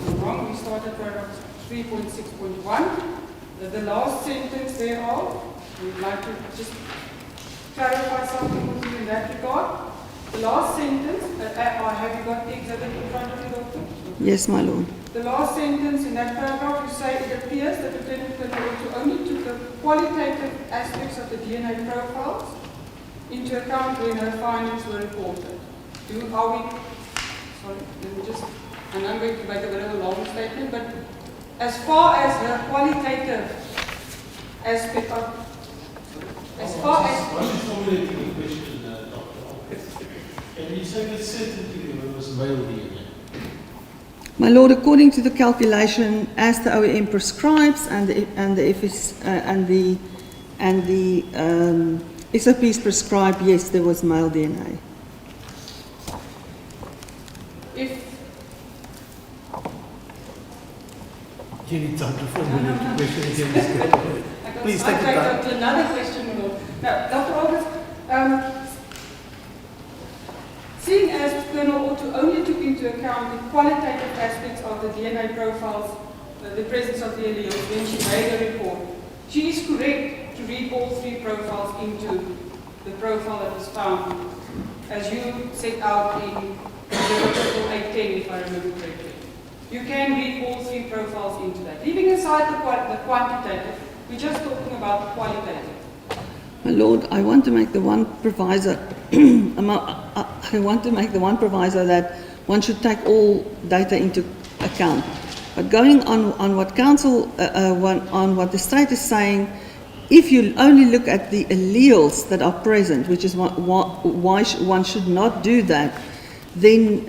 I'm wrong. We start at paragraph 3.6.1. The last sentence thereof, we'd like to just clarify something with you in that regard. The last sentence, have you got the exhibit in front of you, Doctor? Yes, my lord. The last sentence in that paragraph, you say it appears that Lieutenant Colonel Otto only took the qualitative aspects of the DNA profiles into account when her findings were reported. Sorry, let me just, and I'm going to make a bit of a long statement, but as far as her qualitative aspect of, as far as... Why don't you formulate the question, Dr. Can you say that certainty when it was male DNA? My lord, according to the calculation as the OEM prescribes and the SOPs prescribe, yes, there was male DNA. You need time to formulate the question again. Please take it back. Another question, Lord. Now, Dr. August, seeing as Colonel Otto only took into account the qualitative aspects of the DNA profiles, the presence of the alleles, when she made a report, she is correct to read all 3 profiles into the profile that was found, as you set out in Exhibit 810, if I remember correctly. You can read all 3 profiles into that. Leaving aside the quantitative, we're just talking about the qualitative. My lord, I want to make the one proviso. I want to make the one proviso that one should take all data into account. But going on what counsel, on what the state is saying, if you only look at the alleles that are present, which is why one should not do that, then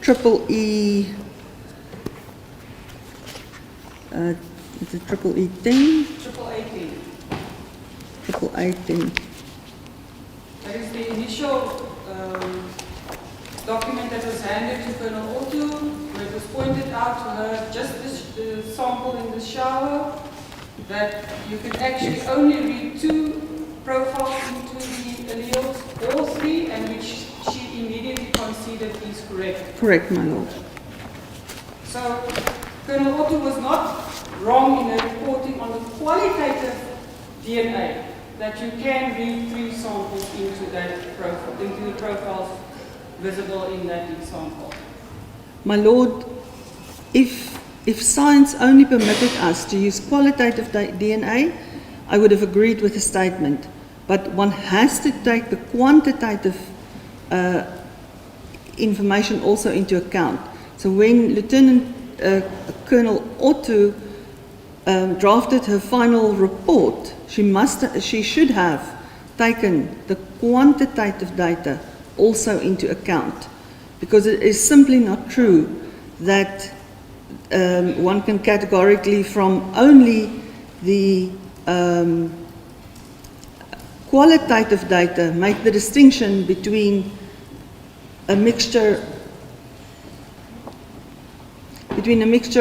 triple E. Is it triple E10? Triple 18. Triple 18. That is the initial document that was handed to Colonel Otto, where it was pointed out to her just this sample in the shower, that you could actually only read 2 profiles into the alleles, all 3, and which she conceded is correct. Correct, my lord. So Colonel Otto was not wrong in her reporting on the qualitative DNA that you can read 3 samples into that profile, into the profiles visible in that example. My lord, if science only permitted us to use qualitative DNA, I would have agreed with the statement. But one has to take the quantitative information also into account. So when Lieutenant Colonel Otto drafted her final report, she should have taken the quantitative data also into account, because it is simply not true that one can categorically, from only the qualitative data, make the distinction between a mixture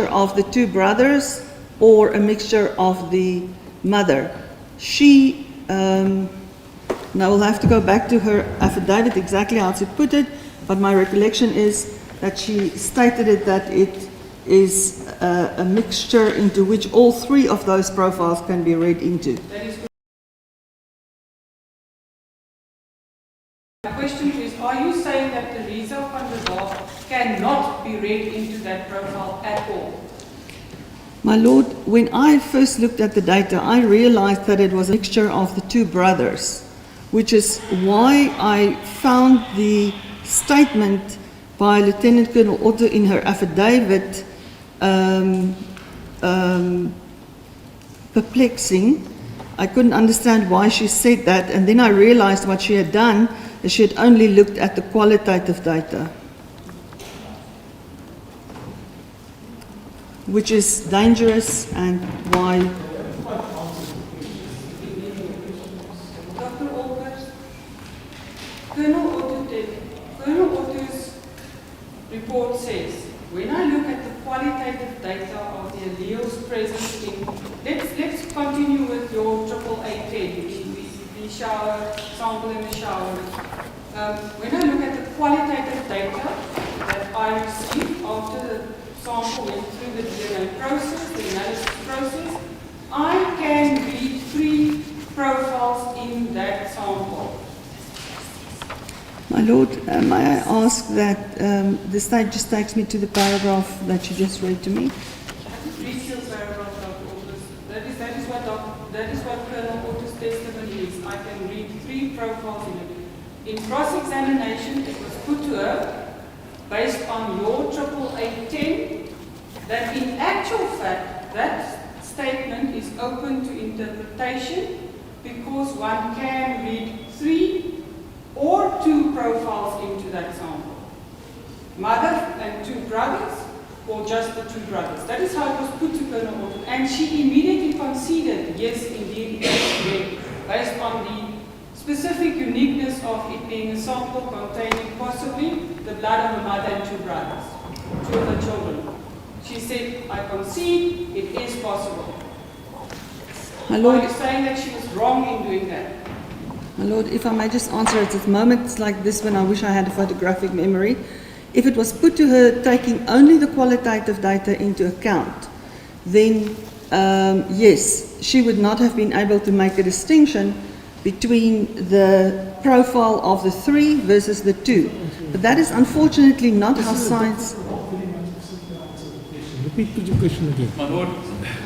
of the 2 brothers or a mixture of the mother. She, now I'll have to go back to her affidavit exactly how to put it, but my recollection is that she stated it that it is a mixture into which all 3 of those profiles can be read into. That is good. My question is, are you saying that Teresa van der Walt cannot be read into that profile at all? My lord, when I first looked at the data, I realized that it was a mixture of the 2 brothers, which is why I found the statement by Lieutenant Colonel Otto in her affidavit perplexing. I couldn't understand why she said that, and then I realized what she had done is she had only looked at the qualitative data, which is dangerous, and why. Dr. Olbers, Colonel Otto's report says, when I look at the qualitative data of the alleles present in, let's continue with your 88810, the shower, sample in the shower. When I look at the qualitative data that I received after the sample went through the DNA process, the analysis process, I can read 3 profiles in that sample. My lord, may I ask that the state just takes me to the paragraph that you just read to me? Read your paragraph, Dr. Otto. That is what Colonel Otto's testimony is. I can read 3 profiles in it. In cross-examination, it was put to her, based on your 88810, that in actual fact, that statement is open to interpretation because one can read 3 or 2 profiles into that sample. Mother and 2 brothers, or just the 2 brothers. That is how it was put to Colonel Otto. And she immediately conceded, yes, indeed, it is correct, based on the specific uniqueness of it being a sample containing possibly the blood of a mother and 2 brothers, 2 of her children. She said, I concede, it is possible. My lord, Are you saying that she was wrong in doing that? my lord, if I may just answer at moments like this when I wish I had a photographic memory, if it was put to her taking only the qualitative data into account, then yes, she would not have been able to make a distinction between the profile of the 3 versus the 2. But that is unfortunately not how science... Repeat your question again. My lord,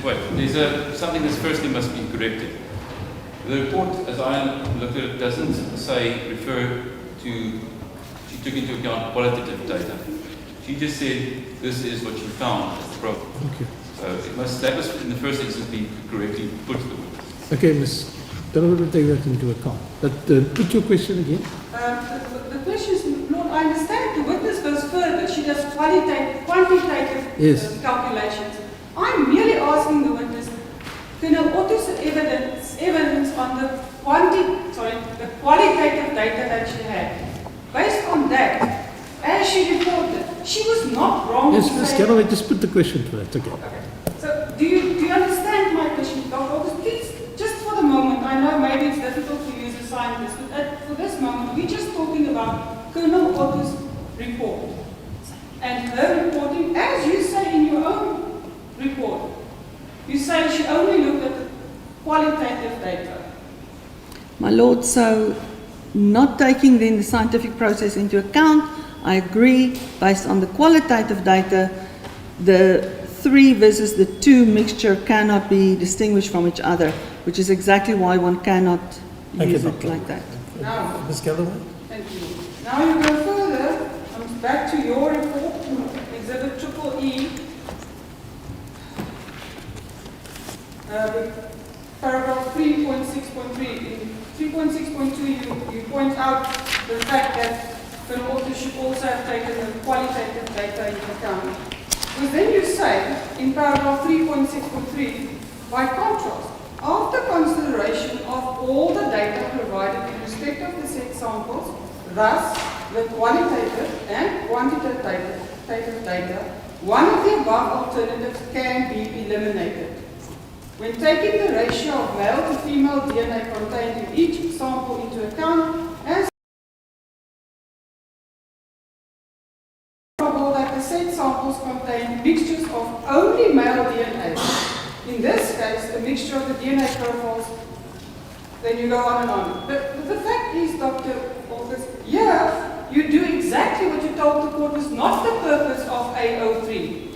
wait, there's something that's firstly must be corrected. The report, as I looked at it, doesn't refer to, she took into account qualitative data. She just said, this is what she found as the problem. Okay. So that must in the first instance be correctly put to the witness. Okay, Ms. Tarot will take that into account. But put your question again. The question is, Lord, I understand the witness goes further. She does quantitative Yes. calculations. I'm merely asking the witness, Colonel Otto's evidence on the qualitative data that she had. Based on that, as she reported, she was not wrong Yes, to Ms. say... Carol, just put the question to her. It's okay. Okay. So, do you understand my question, Dr. Otto? Please, just for the moment, I know maybe it's difficult to use a scientist, but for this moment, we're just talking about Colonel Otto's report. And her reporting, as you say in your own report, you say she only looked at the qualitative data. My Lord, so not taking then the scientific process into account, I agree, based on the qualitative data, the 3 versus the 2 mixture cannot be distinguished from each other, which is exactly why one cannot use it like that. Now, Ms. Galloway? thank you. Now you go further, back to your report, Exhibit EE, paragraph 3.6.3. In 3.6.2, you point out the fact that an author should also have taken the qualitative data into account. Because then you say, in paragraph 3.6.3, by contrast, after consideration of all the data provided in respect of the said samples, thus the qualitative and quantitative data, one of the above alternatives can be eliminated. When taking the ratio of male to female DNA contained in each sample into account, as probable that the said samples contain mixtures of only male DNA. In this case, a mixture of the DNA profiles, then you go on and on. But the fact is, Dr. August, yeah, you do exactly what you told the court was not the purpose of A03.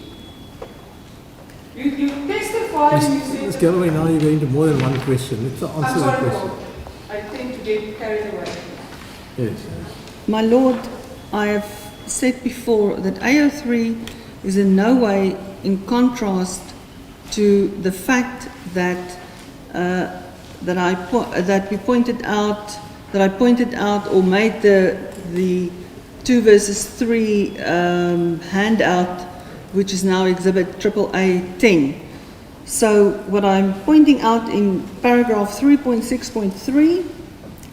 You testified and you said... Ms. Galloway, now you're going to more than one question. Let's answer I'm the sorry, question. Lord. I tend to get carried away. Yes. My Lord, I have said before that AO3 is in no way in contrast to the fact that that we pointed out, that I pointed out or made the 2 versus 3 handout, which is now Exhibit AAA 10. So what I'm pointing out in paragraph 3.6.3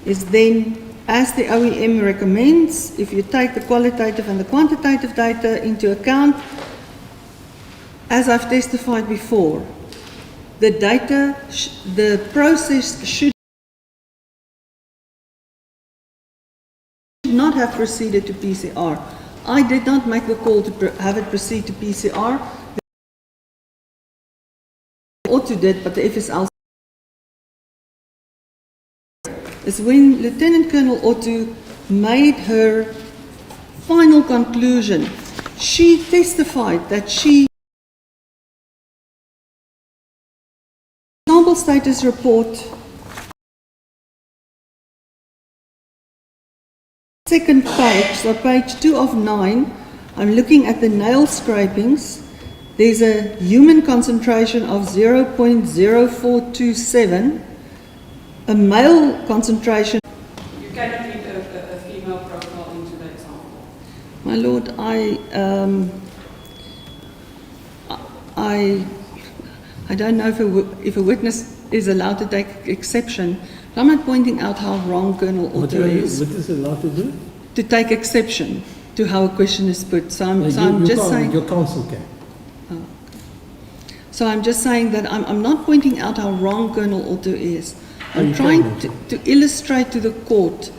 is then, as the OEM recommends, if you take the qualitative and the quantitative data into account, as I've testified before, the data, the process should not have proceeded to PCR. I did not make the call to have it proceed to PCR. They ought to did, but the FSL is when Lieutenant Colonel Otto made her final conclusion. She testified that she sample status report, second page, so page 2 of 9, I'm looking at the nail scrapings. There's a human concentration of 0.0427, a male concentration. You cannot read a female profile into that sample. My Lord, I don't know if a witness is allowed to take exception. I'm not pointing out how wrong Colonel Otto is. What is allowed to do? To take exception to how a question is put. So I'm just saying. Your counsel can. So I'm just saying that I'm not pointing out how wrong Colonel Otto is. I'm trying to illustrate to the court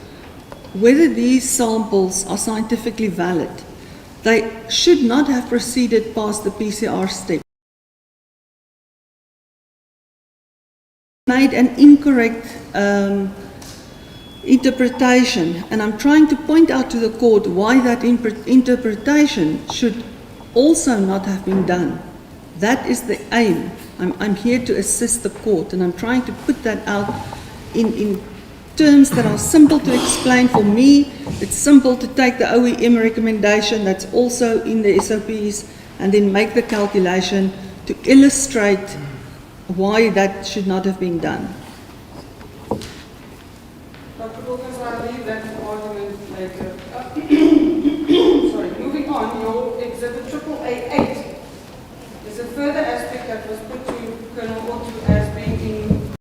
whether these samples are scientifically valid. They should not have proceeded past the PCR step. Made an incorrect interpretation, and I'm trying to point out to the court why that interpretation should also not have been done. That is the aim. I'm here to assist the court, and I'm trying to put that out in terms that are simple to explain for me. It's simple to take the OEM recommendation that's also in the SOPs and then make the calculation to illustrate why that should not have been done. Dr. Wilkins, I'll leave that argument later. Sorry, moving on, your exhibit AAA8 is a further aspect that was put to Colonel Otto as being in.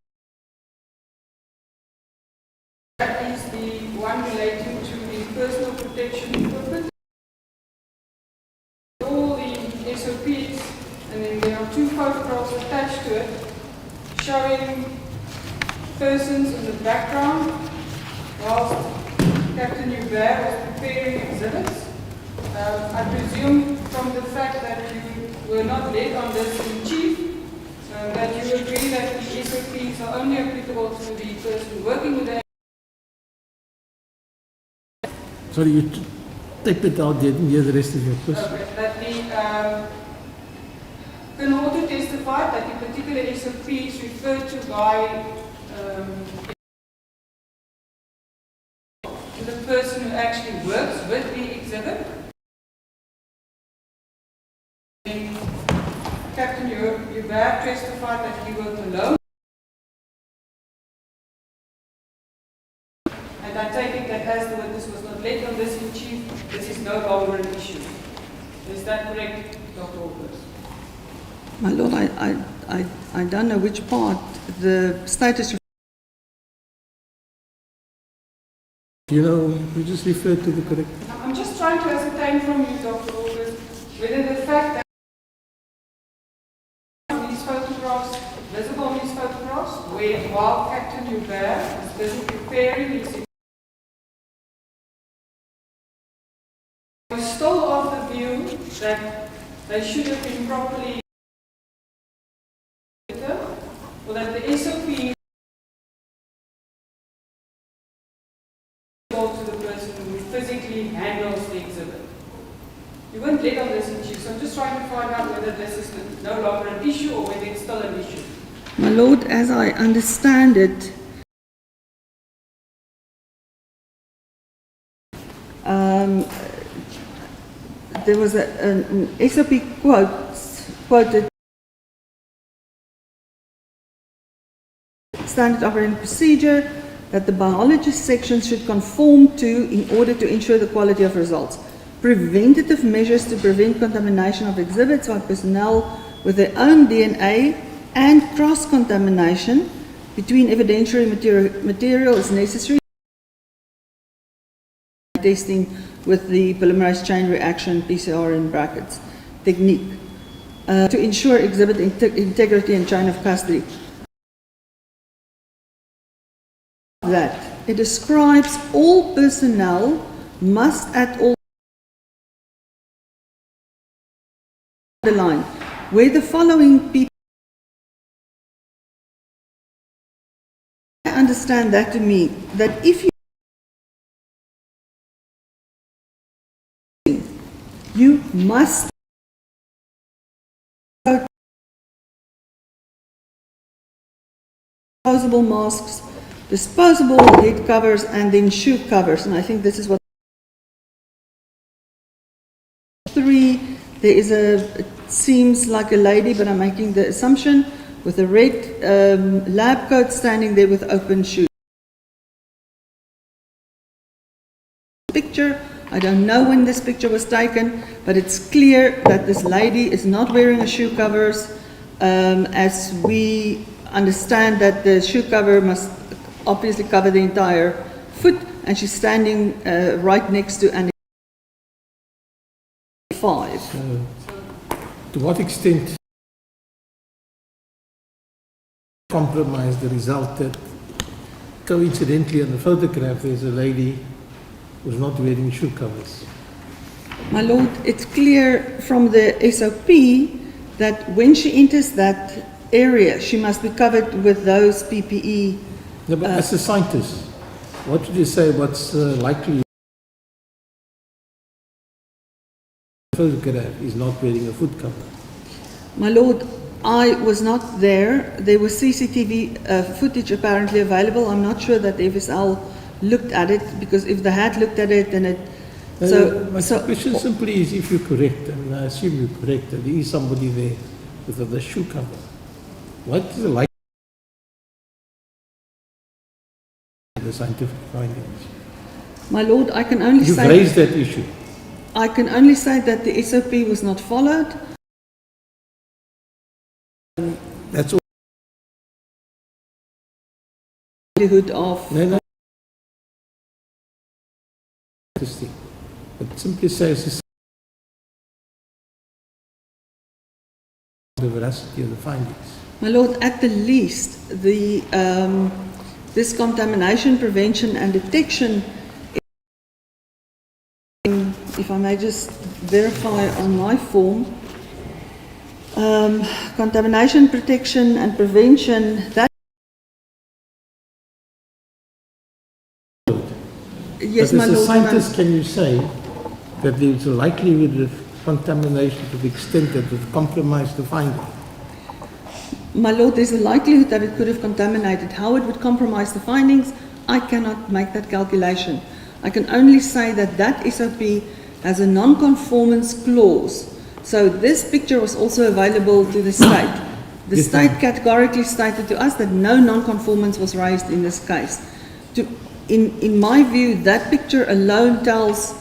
That is the one relating to the personal protection equipment. All the SOPs, and then there are 2 photographs attached to it showing persons in the background whilst Captain Hubert was preparing exhibits. I presume from the fact that you were not led on this in chief, that you agree that the SOPs are only applicable to the person working with the. Sorry, you type it out, didn't hear the rest of your question. Okay, that the can also testify that the particular SOPs referred to by the person who actually works with the exhibit. And Captain Hubert testified that he worked alone. And I take it that as the witness was not led on this in chief, this is no longer an issue. Is that correct, Dr. August? My Lord, I don't know which part the status. You know, you just refer to the correct. I'm just trying to ascertain from you, Dr. August, whether the fact that these photographs, visible on these photographs, where while Captain Hubert was busy preparing his was still of the view that they should have been properly or that the SOP to the person who physically handles the exhibit. You weren't led on this in chief, so I'm just trying to find out whether this is no longer an issue or whether it's still an issue. My Lord, as I understand it, there was an SOP quoted standard operating procedure that the biologist section should conform to in order to ensure the quality of results. Preventative measures to prevent contamination of exhibits by personnel with their own DNA and cross-contamination between evidentiary material is necessary. Testing with the polymerase chain reaction, PCR in brackets, technique, to ensure exhibit integrity and chain of custody. That it describes all personnel must at all the line where the following people. I understand that to mean that if you must disposable masks, disposable head covers, and then shoe covers. And I think this is what 3, there is it seems like a lady, but I'm making the assumption, with a red lab coat standing there with open shoes. Picture, I don't know when this picture was taken, but it's clear that this lady is not wearing a shoe covers, as we understand that the shoe cover must obviously cover the entire foot, and she's standing right next to an 5. To what extent compromise the result that coincidentally on the photograph there's a lady who's not wearing shoe covers? My Lord, it's clear from the SOP that when she enters that area, she must be covered with those PPE. No, but as a scientist, what would you say, what's likely photograph is not wearing a foot cover? My Lord, I was not there. There was CCTV footage apparently available. I'm not sure that FSL looked at it, because if they had looked at it, then it... My question simply is, if you're correct, and I assume you're correct, that there is somebody there with the shoe cover, what is the likelihood of the scientific findings? My Lord, I can only You've say... raised that issue. I can only say that the SOP was not followed. That's all. Likelihood of... No. Interesting. But simply says the veracity of the findings. My Lord, at the least, the this contamination prevention and detection if I may just verify on my form, contamination protection and prevention, that. Yes, but my as a lord. scientist, can you say that there's a likelihood of contamination to the extent that it compromised the finding? My lord, there's a likelihood that it could have contaminated. How it would compromise the findings, I cannot make that calculation. I can only say that that SOP has a non-conformance clause. So this picture was also available to the state. The Yes, state ma'am. categorically stated to us that no non-conformance was raised in this case. In my view, that picture alone tells,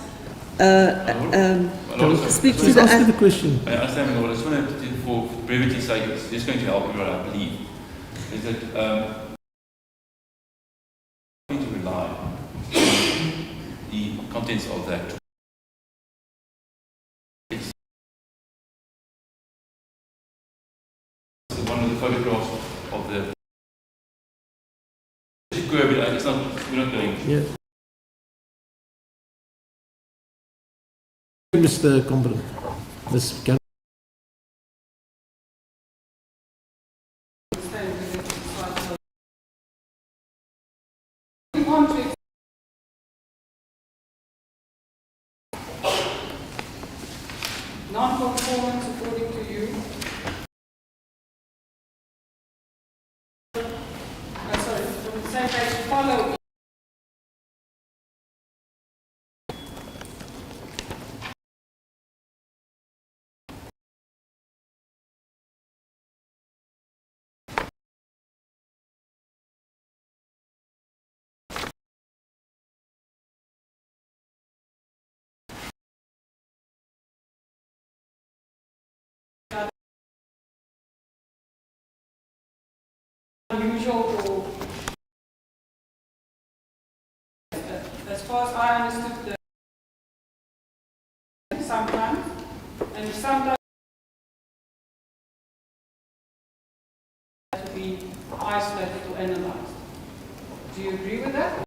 speaks to Just ask me the. the question. I understand, Lord. I just want to, for brevity's sake, it's just going to help everyone, I believe, is that going to rely on the contents of that. It's one of the photographs of the curve. It's not, we're not going. Yeah. Mr. Competent. Ms. Gar- Non-conformance according to you. Sorry, from the same page, follow. Unusual or as far as I understood the sometimes and sometimes to be isolated or analyzed. Do you agree with that?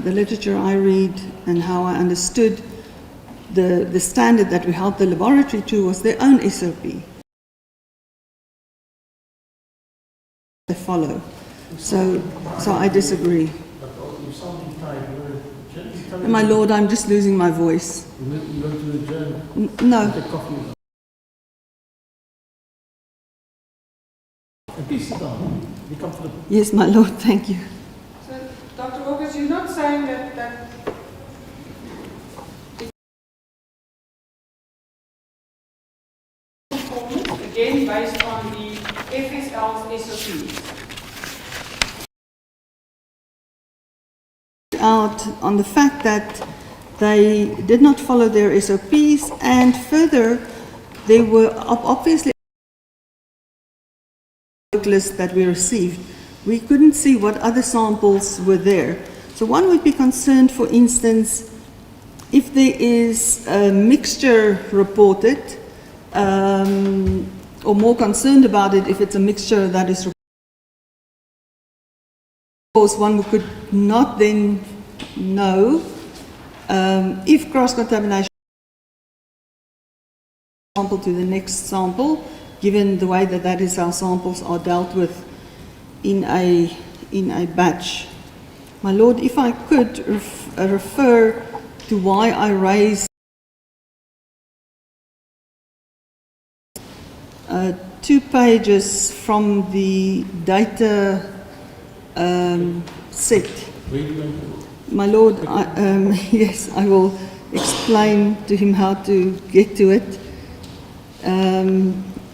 The literature I read and how I understood the standard that we held the laboratory to was their own SOP. They follow. So I disagree. But you sounding tired. And my lord, I'm just losing my voice. You go to the journal. No. Take coffee. And please sit down. Be comfortable. Yes, my lord, thank you. So, Dr. August, you're not saying that again based on the FSL's SOPs. Out on the fact that they did not follow their SOPs, and further, there were obviously list that we received. We couldn't see what other samples were there. So one would be concerned, for instance, if there is a mixture reported, or more concerned about it if it's a mixture that is reported. Of course, one could not then know if cross-contamination sample to the next sample, given the way that that is how samples are dealt with in a batch. My lord, if I could refer to why I raised 2 pages from the data set. Where are you going to? My lord, yes, I will explain to him how to get to it.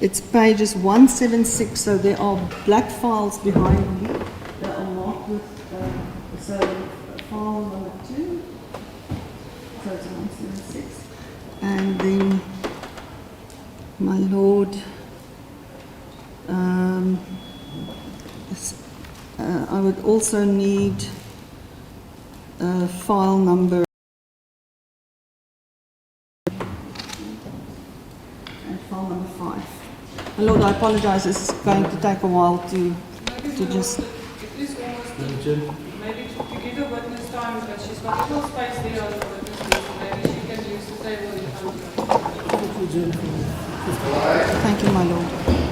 It's pages 176, so there are black files behind me that are marked with, so file number 2, so it's 176. And then, my lord, I would also need file number and file number 5. My lord, I apologize, this is going to take a while to just... It is almost maybe to give the come, she's got a little space there on the witness list, maybe she can use the table in front of her. Thank you, my lord.